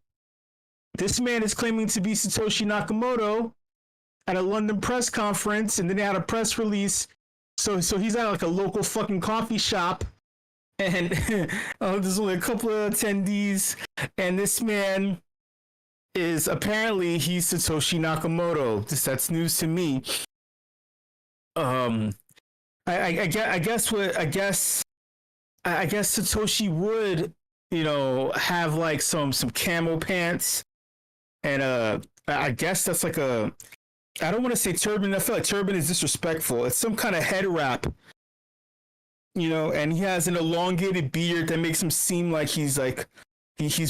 This man is claiming to be Satoshi Nakamoto at a London press conference, and then they had a press release. So he's at like a local fucking coffee shop, and there's only a couple of attendees, and this man is apparently he's Satoshi Nakamoto. That's news to me. I guess Satoshi would, you know, have like some camo pants, and I guess that's like a, I don't want to say turban. I feel like turban is disrespectful. It's some kind of head wrap, you know, and he has an elongated beard that makes him seem like he's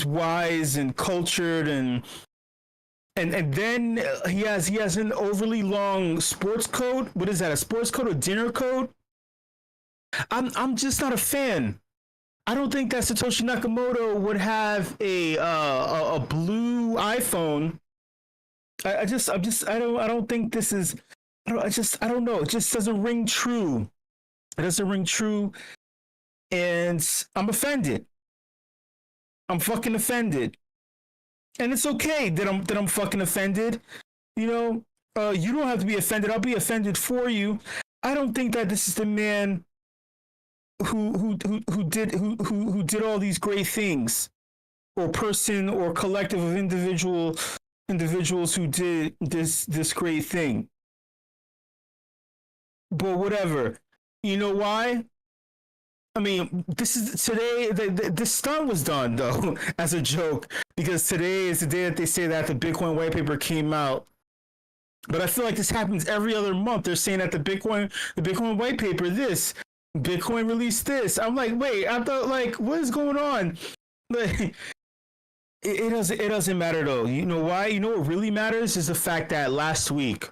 wise and cultured, and then he has an overly long sports coat. What is that? A sports coat or dinner coat? I'm just not a fan. I don't think that Satoshi Nakamoto would have a blue iPhone. I don't think this is. I don't know. It just doesn't ring true. It doesn't ring true, and I'm offended. I'm fucking offended, and it's okay that I'm fucking offended. You know, you don't have to be offended. I'll be offended for you. I don't think that this is the man who did all these great things, or person or collective of individuals who did this great thing. But whatever. You know why? I mean, this is today. This stunt was done though as a joke, because today is the day that they say that the Bitcoin white paper came out. But I feel like this happens every other month. They're saying that the Bitcoin white paper, this Bitcoin released this. I'm like, wait, I thought, like, what is going on? Like, it doesn't matter though. You know why? You know what really matters is the fact that last week,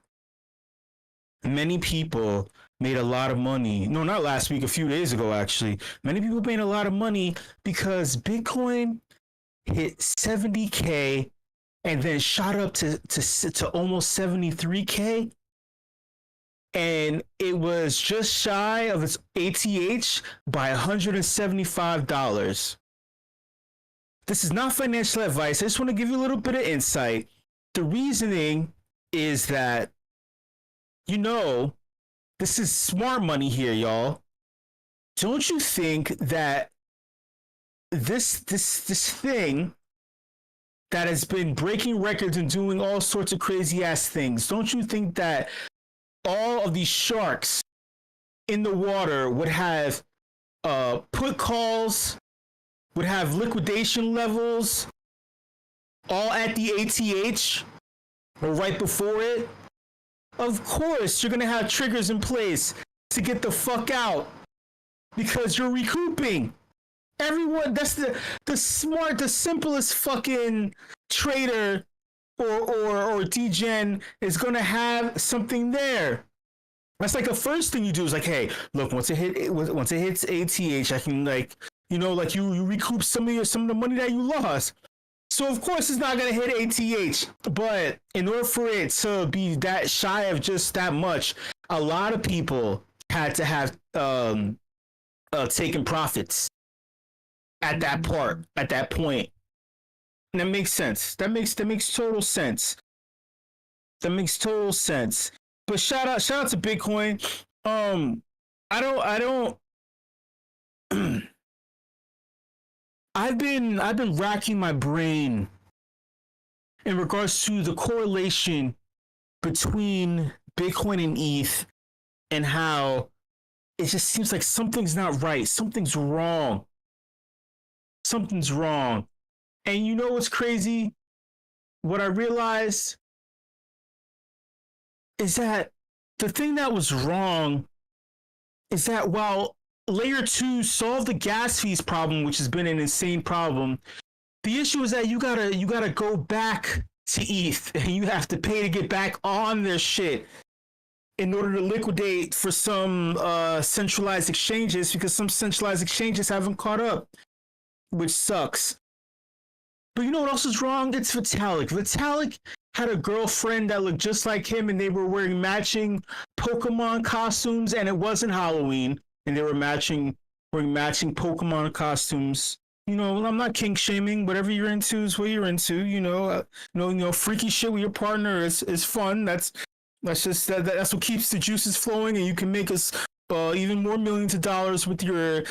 many people made a lot of money. No, not last week, a few days ago, actually. Many people made a lot of money because Bitcoin hit 70K and then shot up to almost 73K. And it was just shy of its ATH by $175. This is not financial advice. I just want to give you a little bit of insight. The reasoning is that, this is smart money here, y'all. Don't you think that this thing that has been breaking records and doing all sorts of crazy ass things, don't you think that all of these sharks in the water would have put calls, would have liquidation levels all at the ATH or right before it? Of course, you're gonna have triggers in place to get the fuck out because you're recouping. Everyone, that's the simplest fucking trader or degen is gonna have something there. That's like the first thing you do is like, hey, look, once it hits ATH, I can you recoup some of the money that you lost. So of course it's not gonna hit ATH, but in order for it to be that shy of just that much, a lot of people had to have taken profits at that point. And that makes sense. That makes total sense. That makes total sense. But shout out to Bitcoin. I don't I've been racking my brain in regards to the correlation between Bitcoin and ETH and how it just seems like something's not right. Something's wrong. Something's wrong. And you know what's crazy? What I realized is that the thing that was wrong is that while Layer 2 solved the gas fees problem, which has been an insane problem, the issue is that you gotta go back to ETH and you have to pay to get back on their shit in order to liquidate for some centralized exchanges, because some centralized exchanges haven't caught up, which sucks. But you know what else is wrong? It's Vitalik. Vitalik had a girlfriend that looked just like him, and they were wearing matching Pokemon costumes, and it wasn't Halloween, and they were wearing matching Pokemon costumes. I'm not kink shaming. Whatever you're into is what you're into. Freaky shit with your partner is fun. That's just that's what keeps the juices flowing, and you can make us even more millions of dollars with your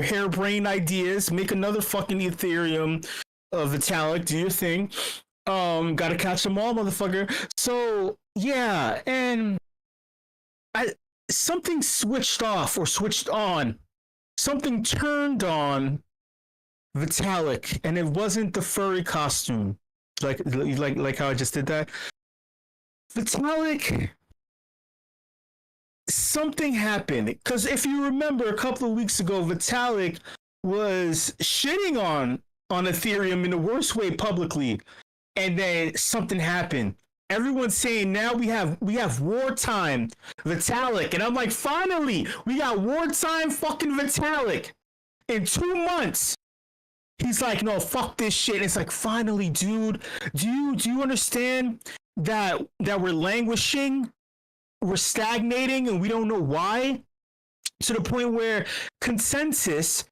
harebrained ideas. Make another fucking Ethereum, Vitalik. Do your thing. Gotta catch them all, motherfucker. So yeah, and something switched off or switched on. Something turned on Vitalik, and it wasn't the furry costume. Like how I just did that. Vitalik, something happened. Because if you remember a couple of weeks ago, Vitalik was shitting on Ethereum in the worst way publicly, and then something happened. Everyone's saying now we have wartime Vitalik, and I'm like, finally, we got wartime fucking Vitalik. In 2 months, he's like, no, fuck this shit. And it's like, finally, dude, do you understand that we're languishing, we're stagnating, and we don't know why? To the point where Consensus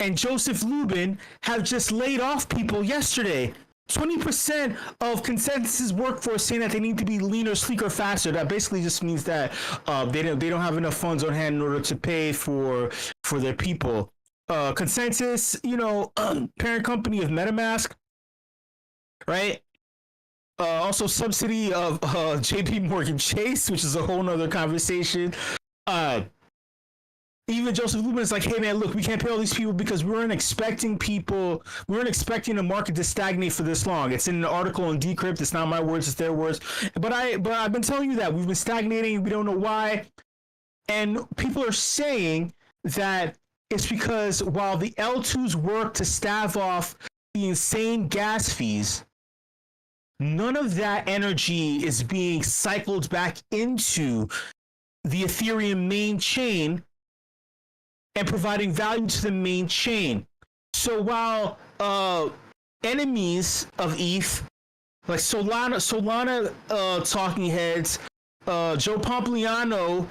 and Joseph Lubin have just laid off people yesterday. 20% of Consensus' workforce saying that they need to be leaner, sleeker, faster. That basically just means that they don't have enough funds on hand in order to pay for their people. Consensus, parent company of MetaMask, right? Also subsidy of JP Morgan Chase, which is a whole nother conversation. Even Joseph Lubin is like, hey man, look, we can't pay all these people because we weren't expecting the market to stagnate for this long. It's in an article on Decrypt. It's not my words, it's their words. But I've been telling you that we've been stagnating. We don't know why. And people are saying that it's because while the L2s work to stave off the insane gas fees, none of that energy is being cycled back into the Ethereum main chain and providing value to the main chain. So while enemies of ETH, like Solana talking heads, Joe Pompliano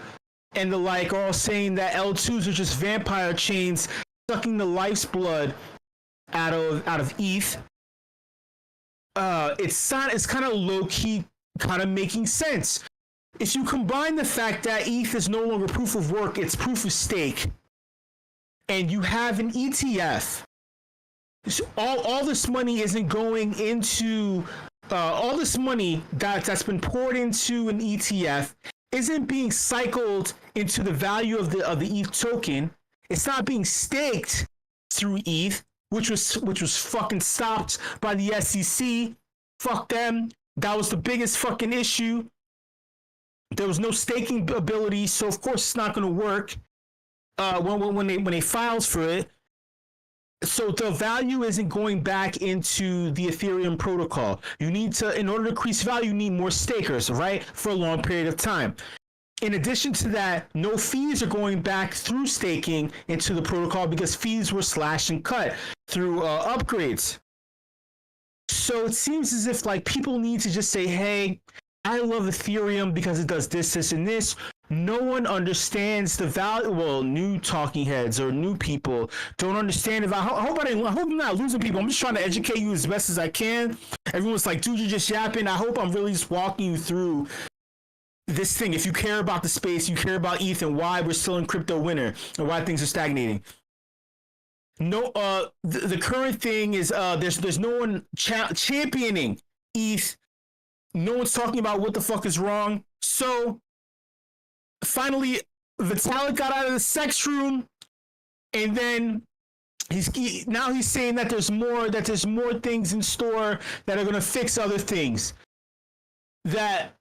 and the like, are all saying that L2s are just vampire chains sucking the life's blood out of ETH. It's kind of low key, kind of making sense. If you combine the fact that ETH is no longer proof of work, it's proof of stake, and you have an ETF, so all this money isn't going into all this money that's been poured into an ETF isn't being cycled into the value of the ETH token. It's not being staked through ETH, which was fucking stopped by the SEC. Fuck them. That was the biggest fucking issue. There was no staking ability, so of course it's not going to work when they files for it. So the value isn't going back into the Ethereum protocol. You need to, in order to increase value, you need more stakers, right? For a long period of time. In addition to that, no fees are going back through staking into the protocol because fees were slashed and cut through upgrades. So it seems as if like people need to just say, hey, I love Ethereum because it does this, this, and this. No one understands the value. Well, new talking heads or new people don't understand it. I hope I'm not losing people. I'm just trying to educate you as best as I can. Everyone's like, dude, you're just yapping. I hope I'm really just walking you through this thing. If you care about the space, you care about ETH and why we're still in crypto winter and why things are stagnating. No, the current thing is there's no one championing ETH. No one's talking about what the fuck is wrong. So finally, Vitalik got out of the sex room, and then he's saying that there's more things in store that are gonna fix other things. That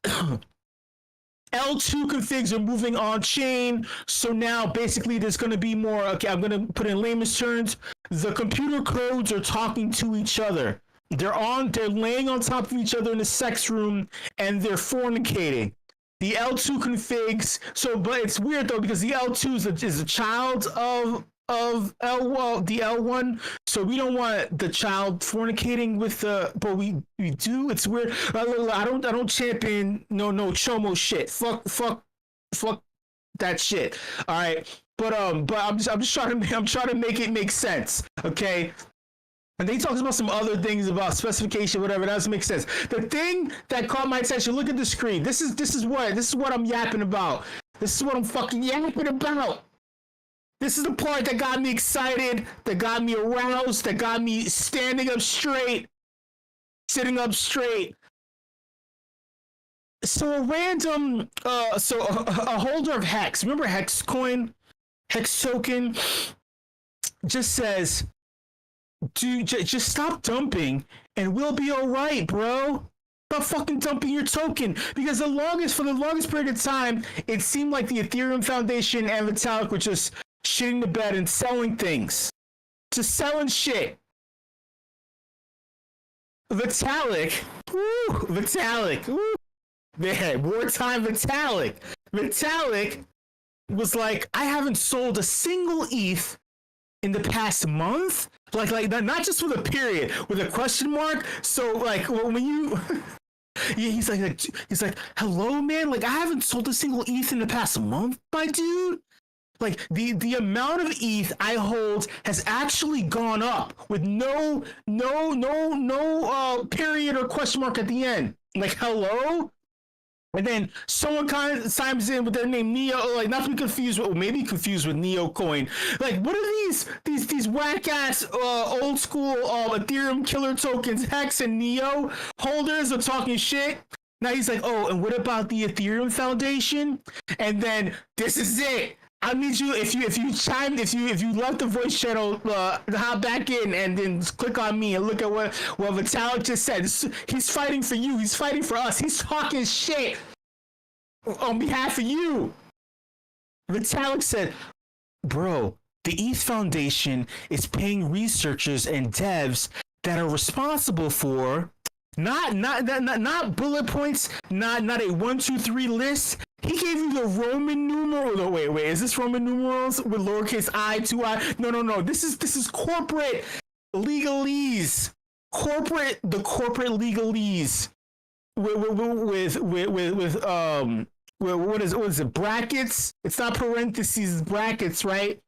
L2 configs are moving on chain, so now basically there's going to be more. Okay, I'm going to put in layman's terms. The computer codes are talking to each other. They're laying on top of each other in the sex room, and they're fornicating. The L2 configs. So, but it's weird though because the L2 is a child of the L1, so we don't want the child fornicating with the, but we do. It's weird. I don't champion no chomo shit. Fuck that shit. All right, but I'm just trying to make it make sense. Okay. And then he talks about some other things about specification, whatever. That doesn't make sense. The thing that caught my attention, look at the screen. This is what I'm yapping about. This is what I'm fucking yapping about. This is the part that got me excited, that got me aroused, that got me standing up straight, sitting up straight. So a random, a holder of Hex, remember Hex coin, Hex token, just says, dude, just stop dumping and we'll be all right, bro. Stop fucking dumping your token. Because for the longest period of time, it seemed like the Ethereum Foundation and Vitalik were just shitting the bed and selling things. Just selling shit. Vitalik, man, wartime Vitalik. Vitalik was like, I haven't sold a single ETH in the past month. Like not just with a period, with a question mark. So like when you, he's like, hello man, like I haven't sold a single ETH in the past month, my dude. Like the amount of ETH I hold has actually gone up with no period or question mark at the end. Like hello. And then someone kind of chimes in with their name Neo, like not to be confused with, maybe confused with Neo Coin. Like what are these whack ass old school Ethereum killer tokens, Hex and Neo holders are talking shit. Now he's like, oh, and what about the Ethereum Foundation? And then this is it. I need you if you left the voice channel, hop back in and then click on me and look at what Vitalik just said. He's fighting for you. He's fighting for us. He's talking shit on behalf of you. Vitalik said, bro, the ETH Foundation is paying researchers and devs that are responsible for Not bullet points, not a 1, 2, 3 list. He gave you the Roman numeral. No, wait, is this Roman numerals with lowercase I, 2I? No. This is corporate legalese. The corporate legalese. With what is it? Brackets? It's not parentheses, it's brackets, right?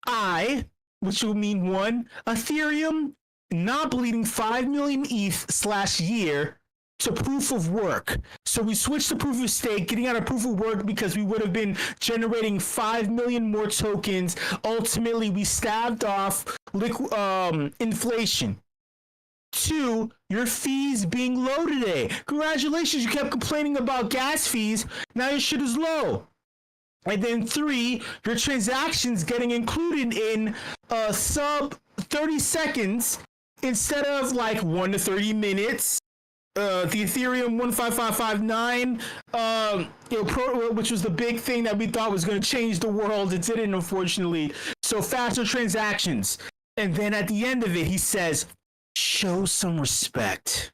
I, which will mean 1, Ethereum not bleeding 5 million ETH/year to proof of work. So we switched to proof of stake, getting out of proof of work because we would have been generating 5 million more tokens. Ultimately, we staved off inflation. 2, your fees being low today. Congratulations, you kept complaining about gas fees. Now your shit is low. And then 3, your transactions getting included in sub 30 seconds instead of like 1 to 30 minutes. The Ethereum 15559, which was the big thing that we thought was going to change the world. It didn't, unfortunately. So faster transactions. And then at the end of it, he says, show some respect.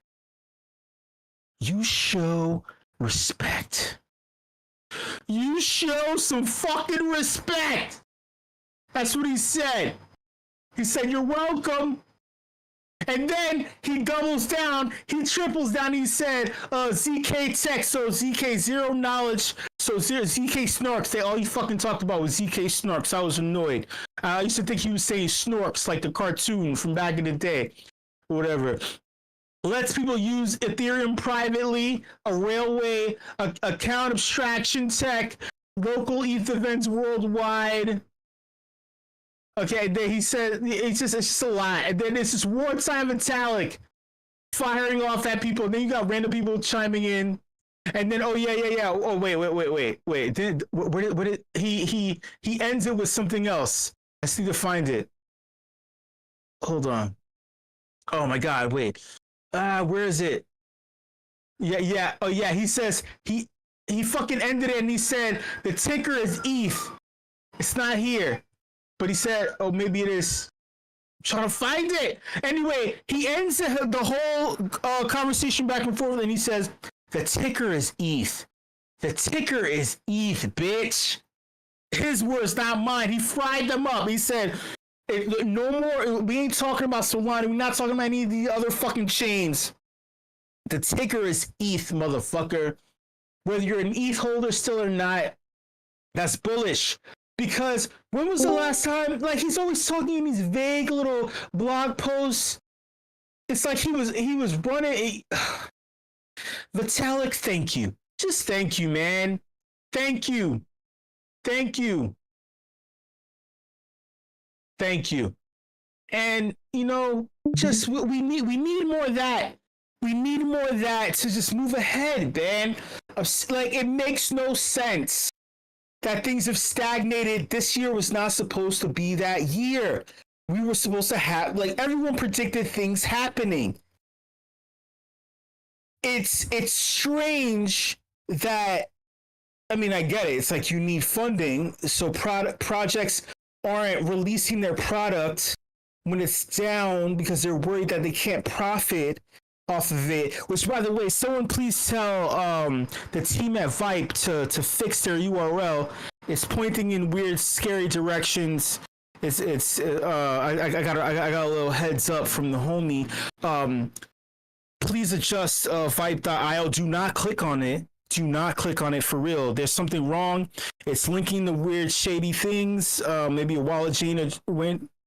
You show respect. You show some fucking respect. That's what he said. He said, you're welcome. And then he doubles down, he triples down, he said, ZK Tech, so ZK Zero Knowledge, so ZK Snorks, all he fucking talked about was ZK Snorks. I was annoyed. I used to think he was saying Snorks, like the cartoon from back in the day, or whatever. Lets people use Ethereum privately, a railway, account abstraction tech, local ETH events worldwide. Okay, then he said it's just a lot. And then it's just wartime Vitalik firing off at people. And then you got random people chiming in. And then oh wait. Then what did he ends it with something else. I just need to find it. Hold on. Oh my god, wait. Where is it? Yeah. Oh yeah, he says he fucking ended it and he said the ticker is ETH. It's not here. But he said, oh, maybe it is. I'm trying to find it. Anyway, he ends the whole conversation back and forth, and he says, the ticker is ETH. The ticker is ETH, bitch. His words, not mine. He fried them up. He said, no more. We ain't talking about Solana. We're not talking about any of the other fucking chains. The ticker is ETH, motherfucker. Whether you're an ETH holder still or not, that's bullish. Because when was the last time, like he's always talking in these vague little blog posts. It's like he was running Vitalik, thank you. Just thank you, man. Thank you. And just we need more of that. We need more of that to just move ahead, man. Like it makes no sense that things have stagnated. This year was not supposed to be that year. We were supposed to have, like, everyone predicted things happening. It's strange that, I mean, I get it. It's like you need funding, so projects aren't releasing their product when it's down because they're worried that they can't profit off of it. Which, by the way, someone please tell the team at WIP to fix their URL. It's pointing in weird, scary directions. I got a little heads up from the homie. Please adjust WIP.io. Do not click on it. Do not click on it for real. There's something wrong. It's linking the weird, shady things. Maybe a wallet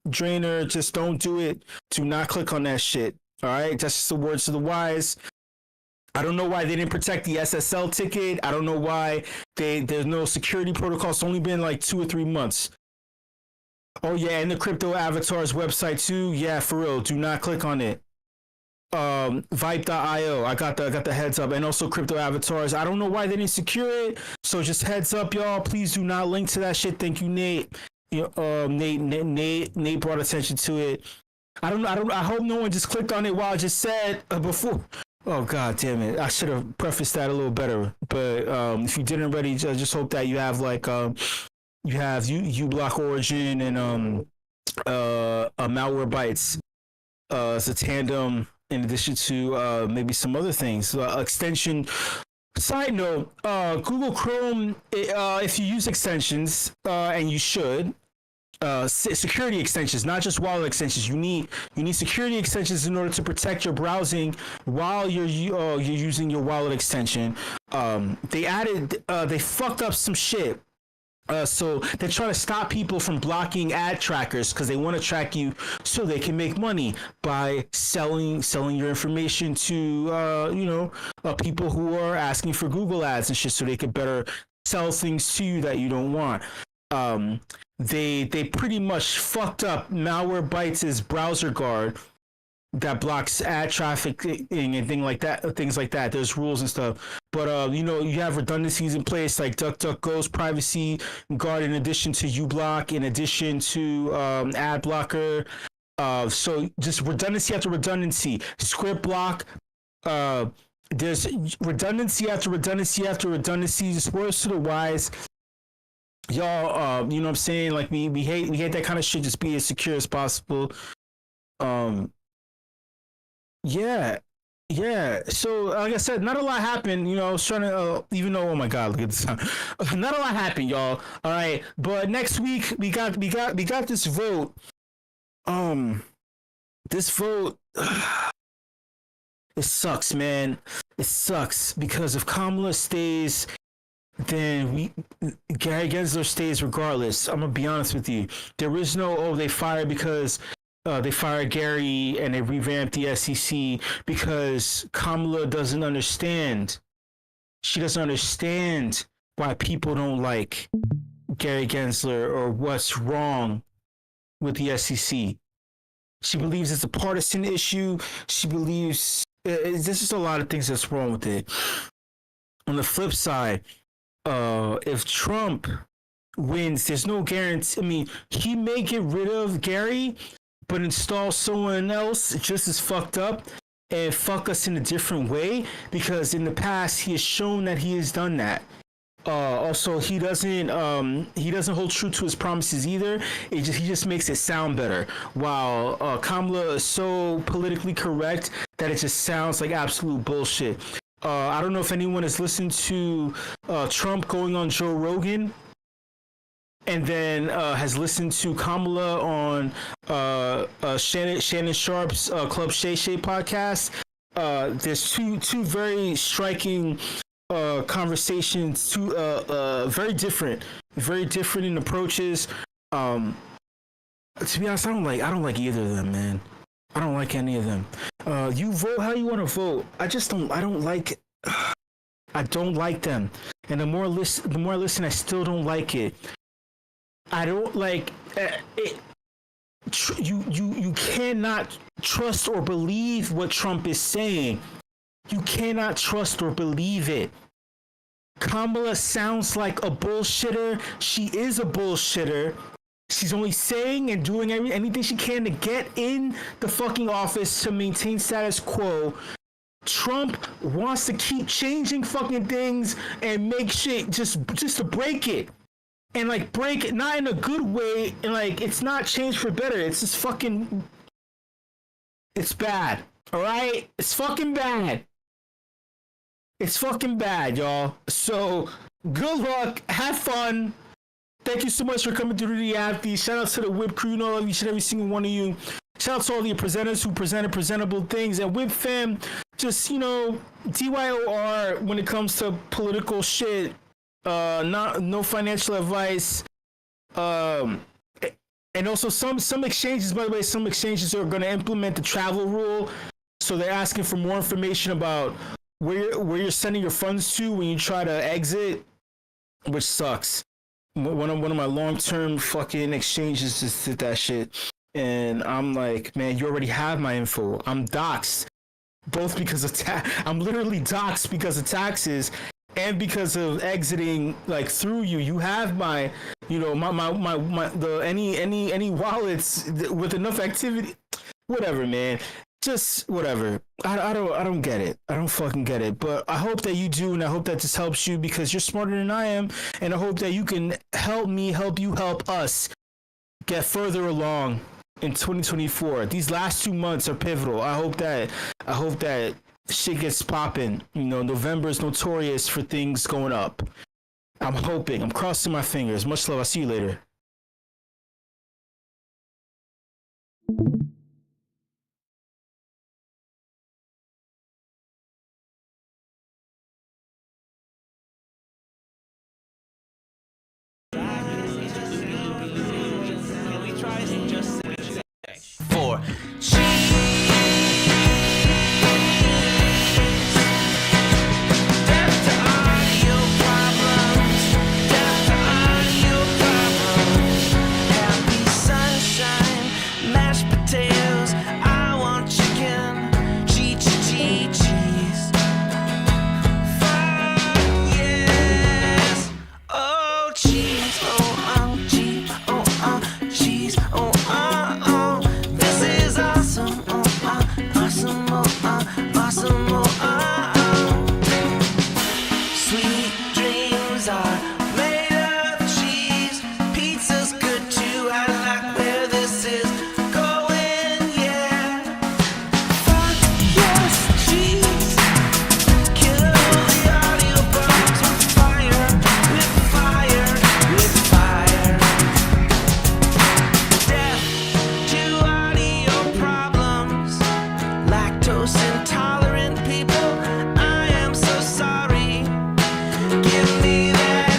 drainer. Just don't do it. Do not click on that shit. All right, that's just the words of the wise. I don't know why they didn't protect the SSL ticket. I don't know why there's no security protocol. It's only been like 2 or 3 months. Oh yeah, and the crypto avatars website too. Yeah, for real. Do not click on it. WIP.io. I got the heads up, and also crypto avatars. I don't know why they didn't secure it. So just heads up, y'all. Please do not link to that shit. Thank you, Nate. Nate brought attention to it. I hope no one just clicked on it while I just said before. Oh god damn it! I should have prefaced that a little better. But if you didn't already, just hope that you have like you have uBlock Origin and Malware Bytes as a tandem in addition to maybe some other things. Extension. Side note: Google Chrome. If you use extensions, and you should, security extensions, not just wallet extensions. You need security extensions in order to protect your browsing while you're using your wallet extension. They fucked up some shit. So they're trying to stop people from blocking ad trackers because they want to track you so they can make money by selling your information to people who are asking for Google ads and shit, so they could better sell things to you that you don't want. They pretty much fucked up Malwarebytes' browser guard that blocks ad traffic and things like that. There's rules and stuff, but you have redundancies in place like DuckDuckGo's privacy guard, in addition to uBlock, in addition to ad blocker. So just redundancy after redundancy. Script block. There's redundancy after redundancy after redundancy. Just words to the wise. Y'all, you know what I'm saying? Like we hate that kind of shit. Just be as secure as possible. Yeah. So, like I said, not a lot happened. I was trying to, even though, oh my God, look at this. Not a lot happened, y'all. All right, but next week we got this vote. This vote, it sucks, man. It sucks because if Kamala stays, then Gary Gensler stays regardless. I'm gonna be honest with you. There is no they fired because. They fired Gary and they revamped the SEC because Kamala doesn't understand. She doesn't understand why people don't like Gary Gensler or what's wrong with the SEC. She believes it's a partisan issue. She believes there's just a lot of things that's wrong with it. On the flip side, if Trump wins, there's no guarantee. I mean, he may get rid of Gary, but install someone else just as fucked up and fuck us in a different way, because in the past he has shown that he has done that. Also, he doesn't hold true to his promises either. He just makes it sound better. While Kamala is so politically correct that it just sounds like absolute bullshit. I don't know if anyone has listened to Trump going on Joe Rogan, and then has listened to Kamala on Shannon Sharp's Club Shay Shay podcast. There's two very striking conversations, very different in approaches. To be honest, I don't like either of them, man. I don't like any of them. You vote how you want to vote. I don't like them. And the more I listen, I still don't like it. I don't like it. You cannot trust or believe what Trump is saying. You cannot trust or believe it. Kamala sounds like a bullshitter. She is a bullshitter. She's only saying and doing anything she can to get in the fucking office to maintain status quo. Trump wants to keep changing fucking things and make shit just to break it. And like break it, not in a good way, and like it's not changed for better. It's just fucking, it's bad. All right, it's fucking bad. It's fucking bad, y'all. So good luck, have fun. Thank you so much for coming through the Apathy. Shout out to the WIP crew, all each and every single one of you. Shout out to all the presenters who presented presentable things. And WIP fam, just DYOR when it comes to political shit. No financial advice. And also some exchanges, by the way, some exchanges are going to implement the travel rule. So they're asking for more information about where you're sending your funds to when you try to exit, which sucks. One of my long-term fucking exchanges just did that shit. And I'm like, man, you already have my info. I'm doxxed. Both because of I'm literally doxxed because of taxes and because of exiting like through you. You have my, any wallets with enough activity. Whatever, man. Just whatever. I don't get it. I don't fucking get it. But I hope that you do, and I hope that this helps you because you're smarter than I am, and I hope that you can help me, help you, help us get further along in 2024. These last 2 months are pivotal. I hope that shit gets popping. You know, November is notorious for things going up. I'm hoping. I'm crossing my fingers. Much love. I'll see you later. For mashed potatoes, I want chicken, cheese. Fuck yes, oh cheese, cheese, this is awesome, awesome, awesome, sweet dreams are made of cheese, pizza's good too, I like where this is going, yeah. Fuck yes, cheese. Kill the audio bombs with fire, with fire, with fire. Death to audio problems. Lactose intolerant people, I am so sorry. Give me that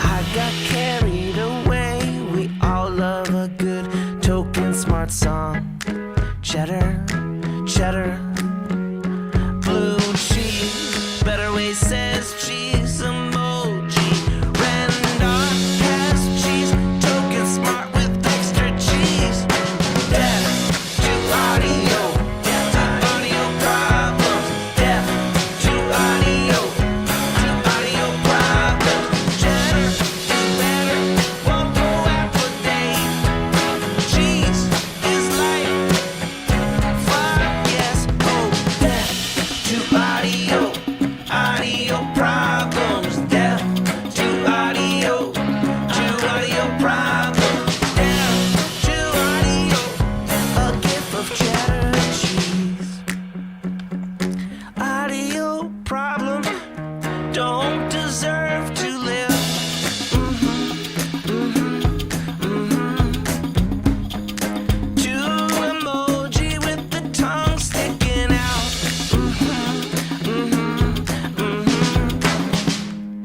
I got carried away. We all love a good token smart song. Cheddar, blue cheese. Better way says cheese emoji. Randolph has cheese, token smart with extra cheese. Death to audio problems. Death to audio problems. Cheddar is better, won't go out for days. Cheese is life. Fuck yes, oh death to audio problems. Death to audio problems. Death to audio, a gift of cheddar cheese. Audio problems don't deserve to live. To emoji with the tongue sticking out.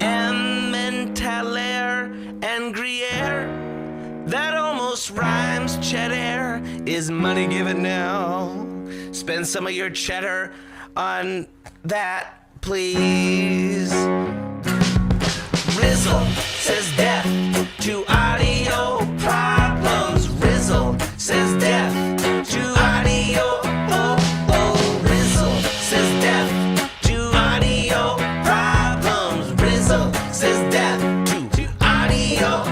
Emmentaler and Gruyere, that almost rhymes. Cheddar is money given now. Spend some of your cheddar on that, please. Rizzle says death to audio problems. Rizzle says death to audio. Rizzle says death to audio problems. Rizzle says death to audio.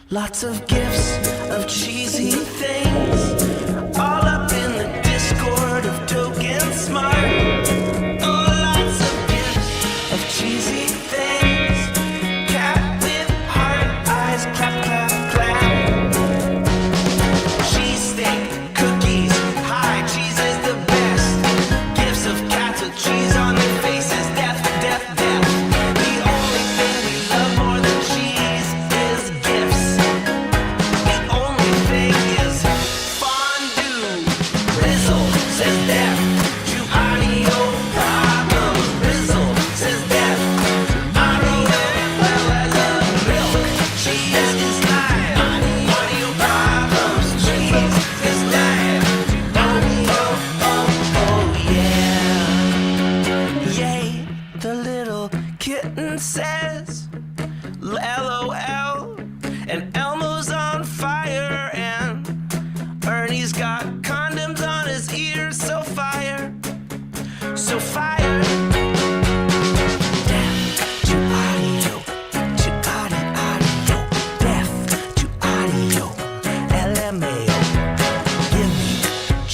Lots of gifts of cheesy things, all up in the Discord of Token Smart. Oh, lots of gifts of cheesy things. Cat with heart eyes, clap, clap, clap. Cheese steak, cookies, hi, cheese is the best. Gifts of cats with cheese on their faces, death, death, death. The only thing we love more than cheese is gifts. The only thing is fondue. Rizzle says death to audio problems. Rizzle says death to audio. Well, I love milk. Cheese is life. Audio problems. Cheese is life. Audio. Oh yeah. Yay, the little kitten says LOL. And Elmo's on fire, and Ernie's got condoms on his ears, so fire. so fired. Death to audio, to audio, death to audio, LMAO. Give me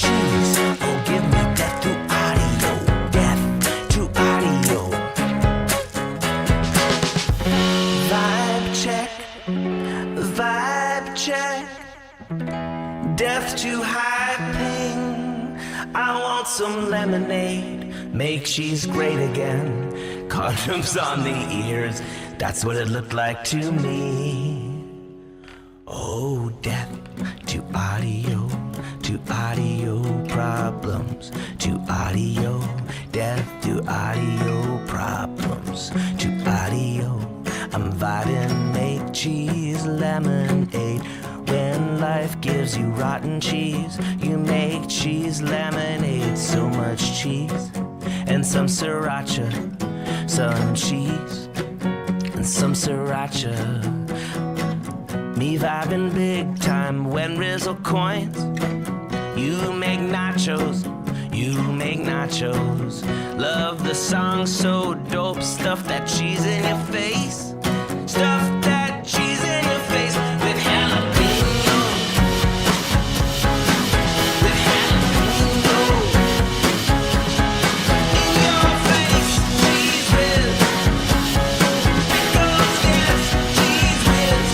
cheese, oh give me death to audio, death to audio. Vibe check, death to high ping. I want some lemonade, make cheese great again. Condoms on the ears, that's what it looked like to me. Oh, death to audio problems, to audio, death to audio problems, to audio. I'm vibing, make cheese lemonade. When life gives you rotten cheese, you make cheese lemonade. So much cheese and some sriracha, some cheese and some sriracha. Me vibing big time when Rizzle coins. You make nachos, you make nachos. Love the song so dope, stuff that cheese in your face. Stuff that cheese in your face with jalapeno. With jalapeno. In your face, cheese whiz. Pickles, yes, cheese whiz.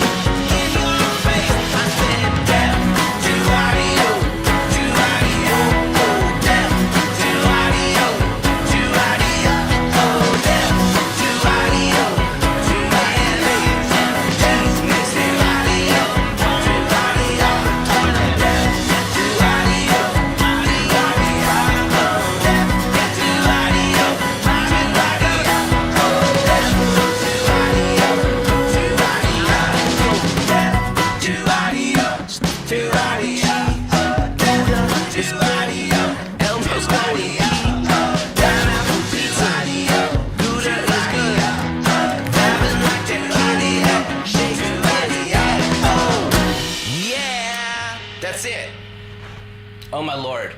In your face, I said death to audio, to audio, oh death to audio, to audio, oh death to audio, to audio. That's it. Oh my lord.